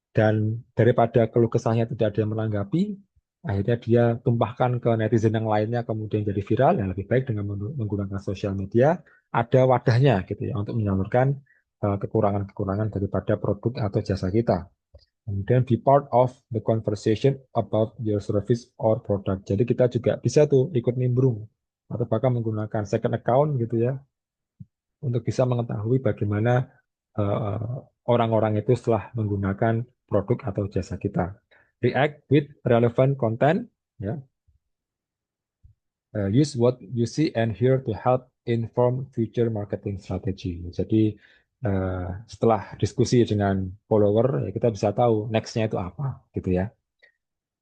Dan daripada keluh kesahnya tidak ada yang menanggapi, akhirnya dia tumpahkan ke netizen yang lainnya kemudian jadi viral. Yang lebih baik dengan menggunakan sosial media ada wadahnya gitu ya untuk menyalurkan kekurangan-kekurangan daripada produk atau jasa kita. Kemudian be part of the conversation about your service or product. Jadi kita juga bisa tuh ikut nimbrung atau bahkan menggunakan second account gitu ya untuk bisa mengetahui bagaimana eh, orang-orang itu setelah menggunakan produk atau jasa kita. React with relevant content, ya. Use what you see and hear to help inform future marketing strategy. Jadi setelah diskusi dengan follower, ya kita bisa tahu nextnya itu apa, gitu ya.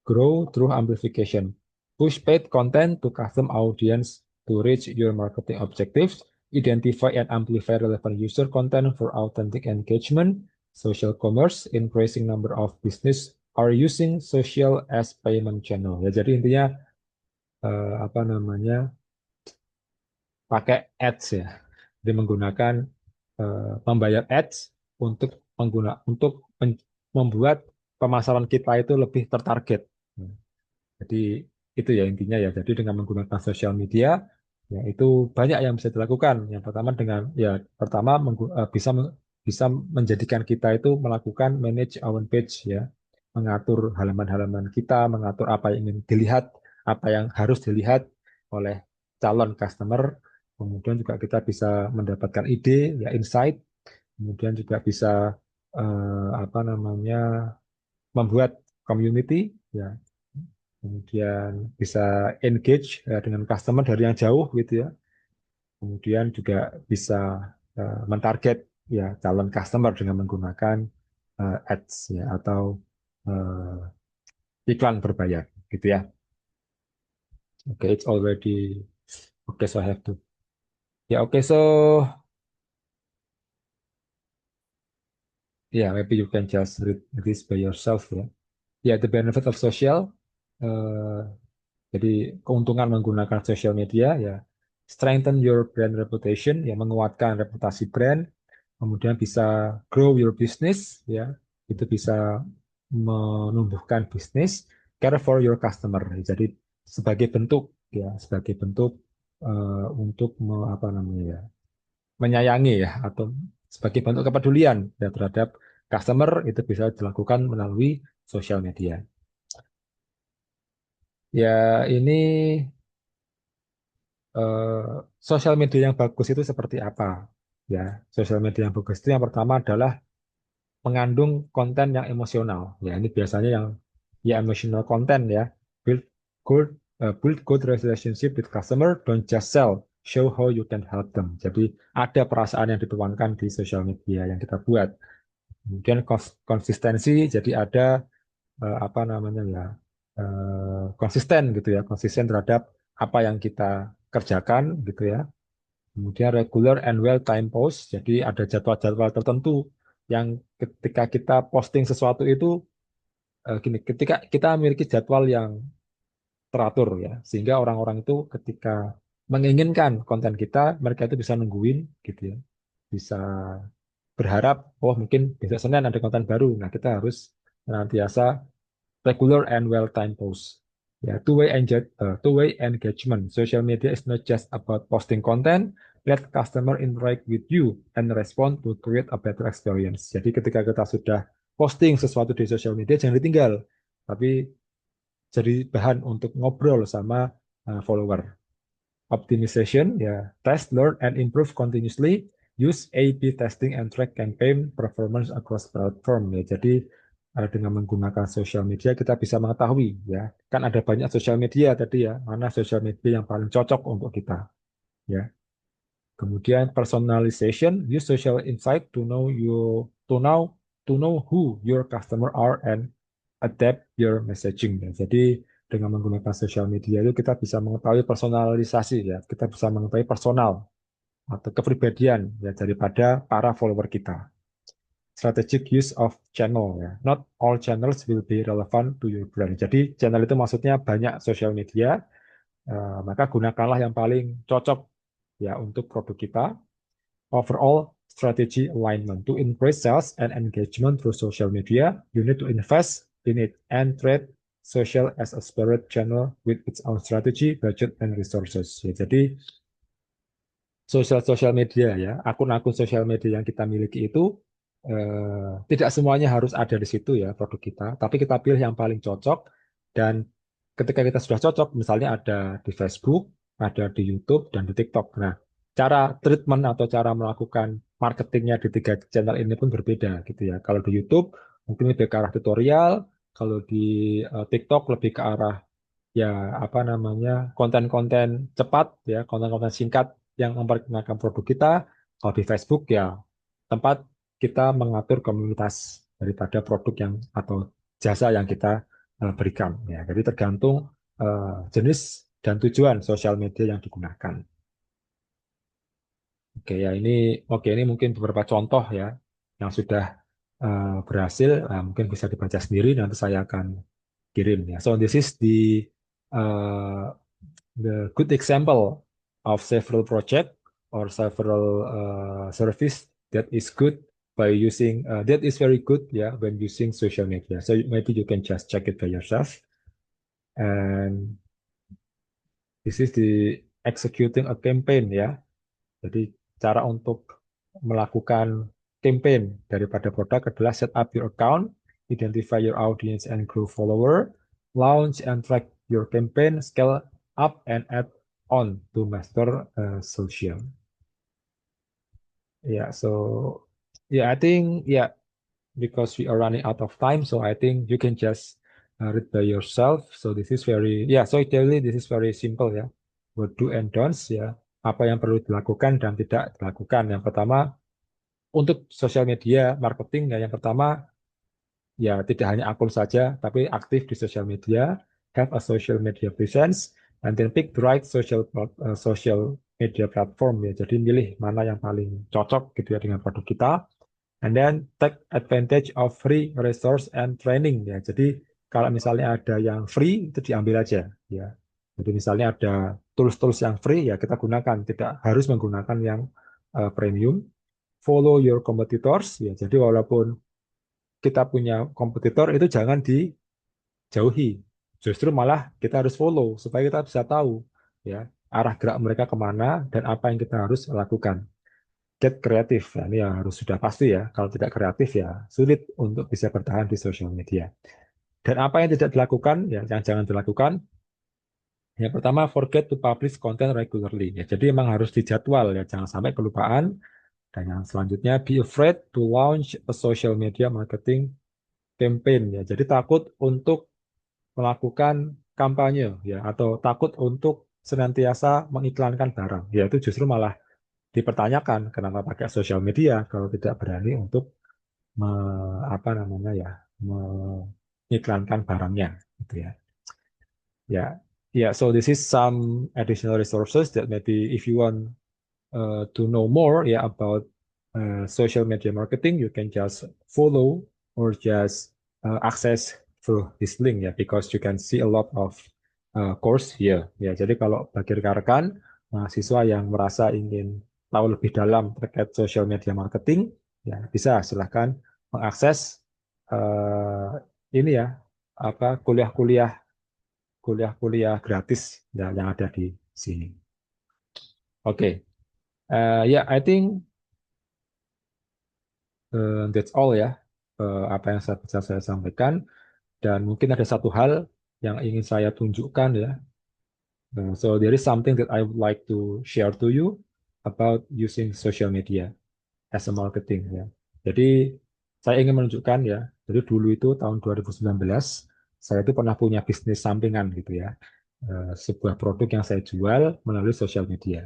Grow through amplification. Push paid content to custom audience to reach your marketing objectives. Identify and amplify relevant user content for authentic engagement. Social commerce, increasing number of business are using social as payment channel. Ya, jadi intinya apa namanya pakai ads ya. Jadi menggunakan membayar ads untuk membuat pemasaran kita itu lebih tertarget. Jadi itu ya intinya ya. Jadi dengan menggunakan sosial media ya itu banyak yang bisa dilakukan. Yang pertama dengan ya pertama bisa menjadikan kita itu melakukan manage our page ya, mengatur halaman-halaman kita, mengatur apa yang ingin dilihat, apa yang harus dilihat oleh calon customer. Kemudian juga kita bisa mendapatkan ide ya insight. Kemudian juga bisa apa namanya membuat community ya, kemudian bisa engage ya, dengan customer dari yang jauh gitu ya. Kemudian juga bisa mentarget ya calon customer dengan menggunakan ads ya atau iklan berbayar gitu ya. Okay, it's already okay, so I have to. Yeah, okay, so yeah, maybe you can just read this by yourself ya. Yeah, the benefit of social. eh, Jadi keuntungan menggunakan sosial media ya strengthen your brand reputation ya menguatkan reputasi brand, kemudian bisa grow your business ya itu bisa menumbuhkan bisnis, care for your customer. Jadi sebagai bentuk untuk apa namanya ya menyayangi ya atau sebagai bentuk kepedulian ya terhadap customer itu bisa dilakukan melalui sosial media. Ya ini eh, sosial media yang bagus itu seperti apa? Ya, sosial media yang bagus itu yang pertama adalah mengandung konten yang emosional. Ya, ini biasanya yang ya emotional content ya. Build build good relationship with customer, don't just sell. Show how you can help them. Jadi ada perasaan yang dituangkan di sosial media yang kita buat. Kemudian konsistensi, jadi ada apa namanya ya konsisten gitu ya, konsisten terhadap apa yang kita kerjakan gitu ya. Kemudian regular and well time post, jadi ada jadwal-jadwal tertentu yang ketika kita posting sesuatu itu gini, ketika kita memiliki jadwal yang teratur ya, sehingga orang-orang itu ketika menginginkan konten kita, mereka itu bisa nungguin gitu ya, bisa berharap, oh mungkin besok Senin ada konten baru. Nah, kita harus senantiasa regular and well-timed posts. Ya, two-way engagement. Social media is not just about posting content. Let customer interact with you and respond to create a better experience. Jadi ketika kita sudah posting sesuatu di social media, jangan ditinggal. Tapi jadi bahan untuk ngobrol sama follower. Optimization, ya, test, learn, and improve continuously. Use A/B testing and track campaign performance across platform. Ya, jadi dengan menggunakan social media kita bisa mengetahui ya, kan ada banyak social media tadi ya, mana social media yang paling cocok untuk kita. Ya, kemudian personalization, use social insight to know who your customer are and adapt your messaging. Ya. Jadi dengan menggunakan sosial media itu kita bisa mengetahui personalisasi ya, kita bisa mengetahui personal atau kepribadian ya daripada para follower kita. Strategic use of channel ya. Not all channels will be relevant to your brand. Jadi channel itu maksudnya banyak sosial media, maka gunakanlah yang paling cocok ya untuk produk kita. Overall strategy alignment. To increase sales and engagement through social media, you need to invest in it and treat social as a separate channel with its own strategy, budget, and resources. Ya, jadi sosial media ya, akun-akun sosial media yang kita miliki itu tidak semuanya harus ada di situ ya produk kita, tapi kita pilih yang paling cocok dan ketika kita sudah cocok, misalnya ada di Facebook, ada di YouTube dan di TikTok. Nah, cara treatment atau cara melakukan marketingnya di tiga channel ini pun berbeda gitu ya. Kalau di YouTube mungkin lebih ke arah tutorial, kalau di TikTok lebih ke arah ya apa namanya konten-konten cepat ya konten-konten singkat yang memperkenalkan produk kita. Kalau di Facebook ya tempat kita mengatur komunitas daripada produk yang atau jasa yang kita berikan ya. Jadi tergantung jenis dan tujuan sosial media yang digunakan. Oke ya ini mungkin beberapa contoh ya yang sudah berhasil. Mungkin bisa dibaca sendiri nanti saya akan kirim ya. So this is uh, the good example of several project or several service that is good by using that is very good yeah when using social media. So maybe you can just check it by yourself. And this is the executing a campaign ya. Jadi cara untuk melakukan campaign daripada produk adalah set up your account, identify your audience and grow follower, launch and track your campaign, scale up and add on to master social. Yeah, so yeah, I think yeah, because we are running out of time, so I think you can just read by yourself. So this is very yeah, so ideally this is very simple ya. What do and don'ts ya. Apa yang perlu dilakukan dan tidak dilakukan. Yang pertama untuk sosial media marketing ya yang pertama ya tidak hanya akun saja tapi aktif di sosial media, have a social media presence, and then pick the right social media platform ya. Jadi milih mana yang paling cocok gitu ya dengan produk kita. And then take advantage of free resource and training ya. Jadi kalau misalnya ada yang free itu diambil aja ya. Jadi misalnya ada tools-tools yang free ya kita gunakan, tidak harus menggunakan yang premium. Follow your competitors ya. Jadi walaupun kita punya kompetitor itu jangan dijauhi. Justru malah kita harus follow supaya kita bisa tahu ya arah gerak mereka kemana dan apa yang kita harus lakukan. Get kreatif, ya, ini yang harus sudah pasti ya. Kalau tidak kreatif ya sulit untuk bisa bertahan di sosial media. Dan apa yang tidak dilakukan, ya yang jangan dilakukan. Yang pertama, forget to publish content regularly. Ya, jadi memang harus dijadwal ya, jangan sampai kelupaan. Dan yang selanjutnya, be afraid to launch a social media marketing campaign ya. Jadi takut untuk melakukan kampanye ya atau takut untuk senantiasa mengiklankan barang. Ya itu justru malah dipertanyakan kenapa pakai sosial media kalau tidak berani untuk me, apa namanya ya mengiklankan barangnya gitu ya. Ya, yeah. So this is some additional resources that maybe if you want to know more yeah about social media marketing, you can just follow or just access through this link ya, because you can see a lot of course here. Ya, jadi kalau bagi rekan-rekan mahasiswa yang merasa ingin tahu lebih dalam terkait social media marketing, ya bisa silahkan mengakses eh, ini ya, apa kuliah-kuliah gratis ya, yang ada di sini. Oke, ya, I think that's all ya, apa yang bisa saya sampaikan. Dan mungkin ada satu hal yang ingin saya tunjukkan ya. So there is something that I would like to share to you about using social media as a marketing ya. Jadi saya ingin menunjukkan ya. Jadi dulu itu tahun 2019 saya itu pernah punya bisnis sampingan gitu ya. Sebuah produk yang saya jual melalui sosial media.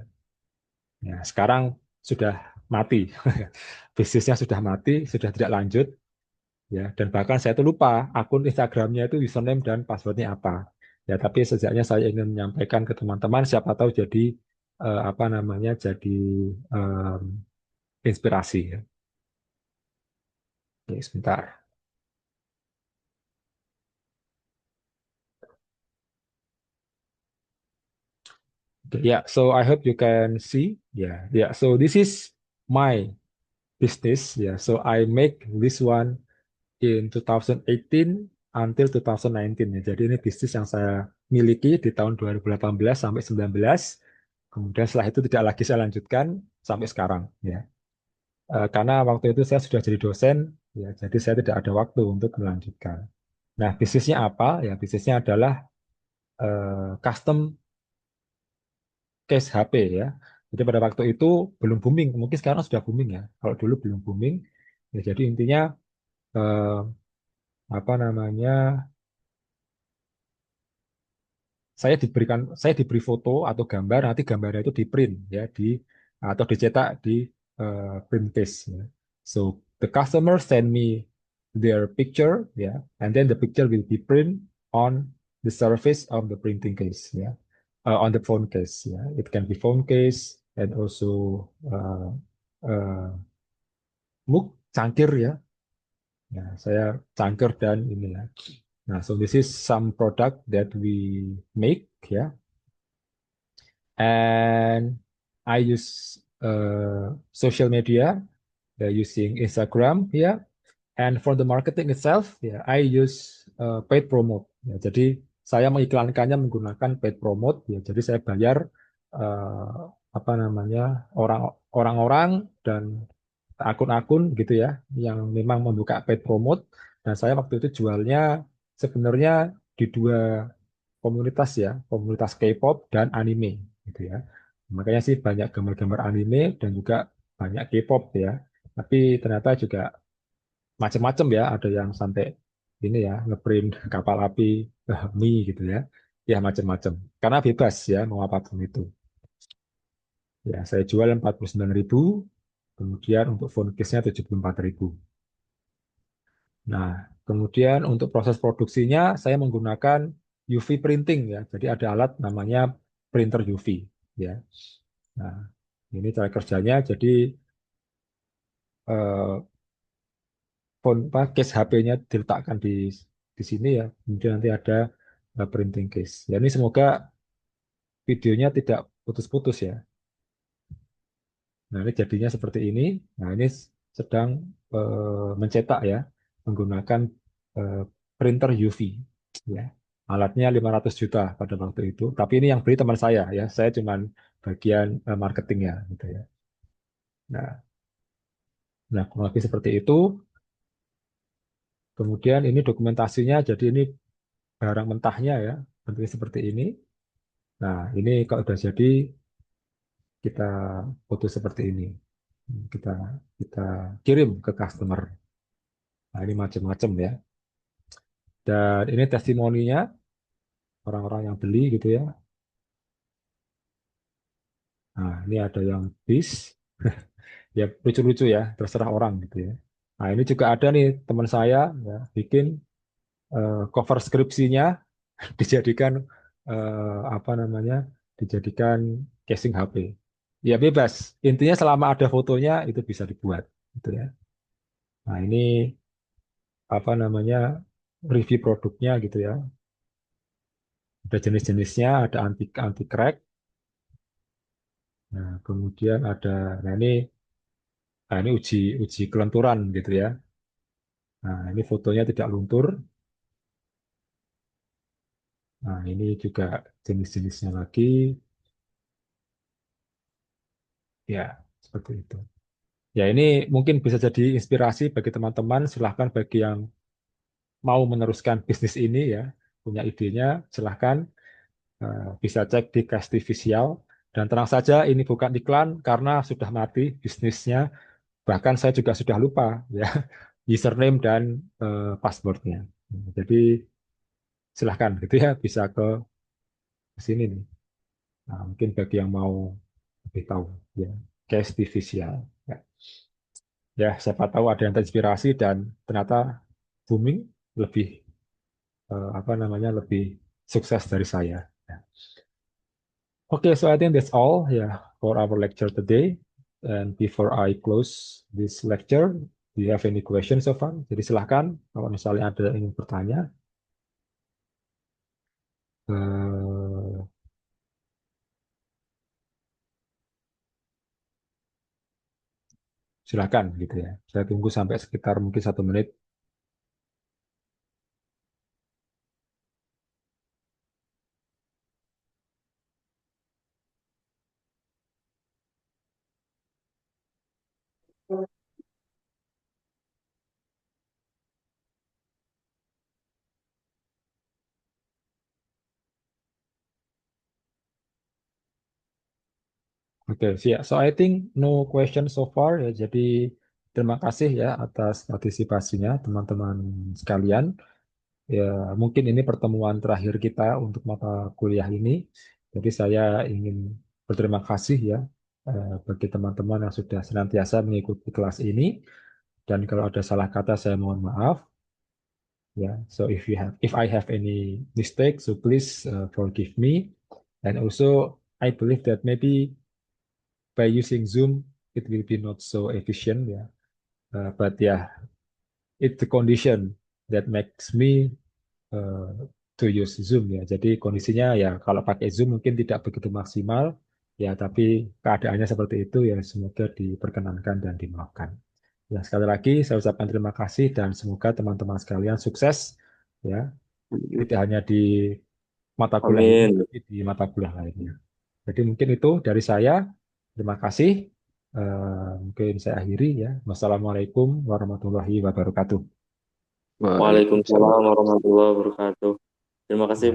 Ya, sekarang sudah mati. Bisnisnya sudah mati, sudah tidak lanjut ya, dan bahkan saya tuh lupa akun Instagramnya itu username dan passwordnya apa ya, tapi sejaknya saya ingin menyampaikan ke teman-teman, siapa tahu jadi apa namanya, jadi em, inspirasi ya. Oke, sebentar. Oke, ya, so I hope you can see ya, ya, so this is my business ya, so I make this one in 2018 until 2019 ya. Jadi ini bisnis yang saya miliki di tahun 2018 sampai 19. Kemudian setelah itu tidak lagi saya lanjutkan sampai sekarang ya. Karena waktu itu saya sudah jadi dosen ya, jadi saya tidak ada waktu untuk melanjutkan. Nah, bisnisnya apa? Ya, bisnisnya adalah custom case HP ya. Jadi pada waktu itu belum booming, mungkin sekarang sudah booming ya. Kalau dulu belum booming, ya jadi intinya eh, apa namanya, saya diberi foto atau gambar, nanti gambarnya itu di print ya, di atau dicetak di print case ya. So the customer send me their picture ya, and then the picture will be print on the surface of the printing case ya. On the phone case ya, it can be phone case and also uh, mug cangkir ya. Nah, saya cangkir dan ini ya. Nah, so this is some product that we make ya. And I use social media using Instagram ya. And for the marketing itself ya, I use paid promote ya. Jadi saya mengiklankannya menggunakan paid promote ya. Jadi saya bayar eh, apa namanya, orang-orang dan akun-akun gitu ya yang memang membuka paid promote, dan saya waktu itu jualnya sebenarnya di dua komunitas ya, komunitas K-pop dan anime gitu ya. Makanya sih banyak gambar-gambar anime dan juga banyak K-pop ya. Tapi ternyata juga macam-macam ya, ada yang sampai ini ya, ngeprint kapal api mie gitu ya. Ya macam-macam. Karena bebas ya mau apapun itu. Ya, saya jual 49.000, kemudian untuk phone case-nya 74.000. Nah, kemudian untuk proses produksinya saya menggunakan UV printing ya. Jadi ada alat namanya printer UV ya. Nah, ini cara kerjanya. Jadi eh, case HP-nya diletakkan di sini ya. Kemudian nanti ada printing case. Ya, ini semoga videonya tidak putus-putus ya. Nah, ini jadinya seperti ini. Nah, ini sedang mencetak ya, menggunakan eh, printer UV. Ya. Alatnya 500 juta pada waktu itu. Tapi ini yang beli teman saya ya. Saya cuman bagian marketingnya gitu ya. Nah, kurang lebih seperti itu. Kemudian ini dokumentasinya. Jadi ini barang mentahnya ya. Bentuknya seperti ini. Nah, ini kalau sudah jadi kita foto seperti ini. Kita kita kirim ke customer. Nah, ini macam-macam ya. Dan ini testimoninya orang-orang yang beli gitu ya. Nah, ini ada yang bis, ya lucu-lucu ya, terserah orang gitu ya. Nah, ini juga ada nih teman saya ya, bikin cover skripsinya dijadikan apa namanya? Dijadikan casing HP. Ya bebas. Intinya selama ada fotonya itu bisa dibuat, gitu ya. Nah ini apa namanya review produknya gitu ya. Ada jenis-jenisnya, ada anti anti crack. Nah kemudian ada, nah ini uji uji kelenturan gitu ya. Nah ini fotonya tidak luntur. Nah ini juga jenis-jenisnya lagi, ya seperti itu. Ya ini mungkin bisa jadi inspirasi bagi teman-teman. Silahkan bagi yang mau meneruskan bisnis ini ya, punya idenya, silahkan bisa cek di Kasti Visual. Dan tenang saja, ini bukan iklan karena sudah mati bisnisnya. Bahkan saya juga sudah lupa ya username dan passwordnya. Jadi silahkan gitu ya, bisa ke sini nih. Nah, mungkin bagi yang mau lebih tahu ya, Kasti Visual. Ya. Ya, siapa tahu ada yang terinspirasi dan ternyata booming lebih apa namanya lebih sukses dari saya. Ya. Okay, so I think that's all for our lecture today. And before I close this lecture, do you have any questions so far? Jadi silahkan kalau misalnya ada yang ingin bertanya, eh, silahkan gitu ya. Saya tunggu sampai sekitar mungkin 1 menit. Oke, so I think no question so far ya. Jadi terima kasih ya atas partisipasinya teman-teman sekalian. Ya, mungkin ini pertemuan terakhir kita untuk mata kuliah ini. Jadi saya ingin berterima kasih ya bagi teman-teman yang sudah senantiasa mengikuti kelas ini. Dan kalau ada salah kata saya mohon maaf ya. So if I have any mistake, so please forgive me. And also I believe that maybe by using Zoom it will be not so efficient ya. But yeah, it's the condition that makes me uh, to use Zoom ya. Jadi kondisinya ya kalau pakai Zoom mungkin tidak begitu maksimal ya, tapi keadaannya seperti itu ya, semoga diperkenankan dan dimaafkan. Ya sekali lagi saya ucapkan terima kasih dan semoga teman-teman sekalian sukses ya, tidak hanya di mata kuliah ini Amin. tapi di mata kuliah lainnya. Jadi mungkin itu dari saya. Terima kasih. Mungkin saya akhiri ya. Wassalamualaikum warahmatullahi wabarakatuh. Waalaikumsalam warahmatullahi wabarakatuh. Terima kasih.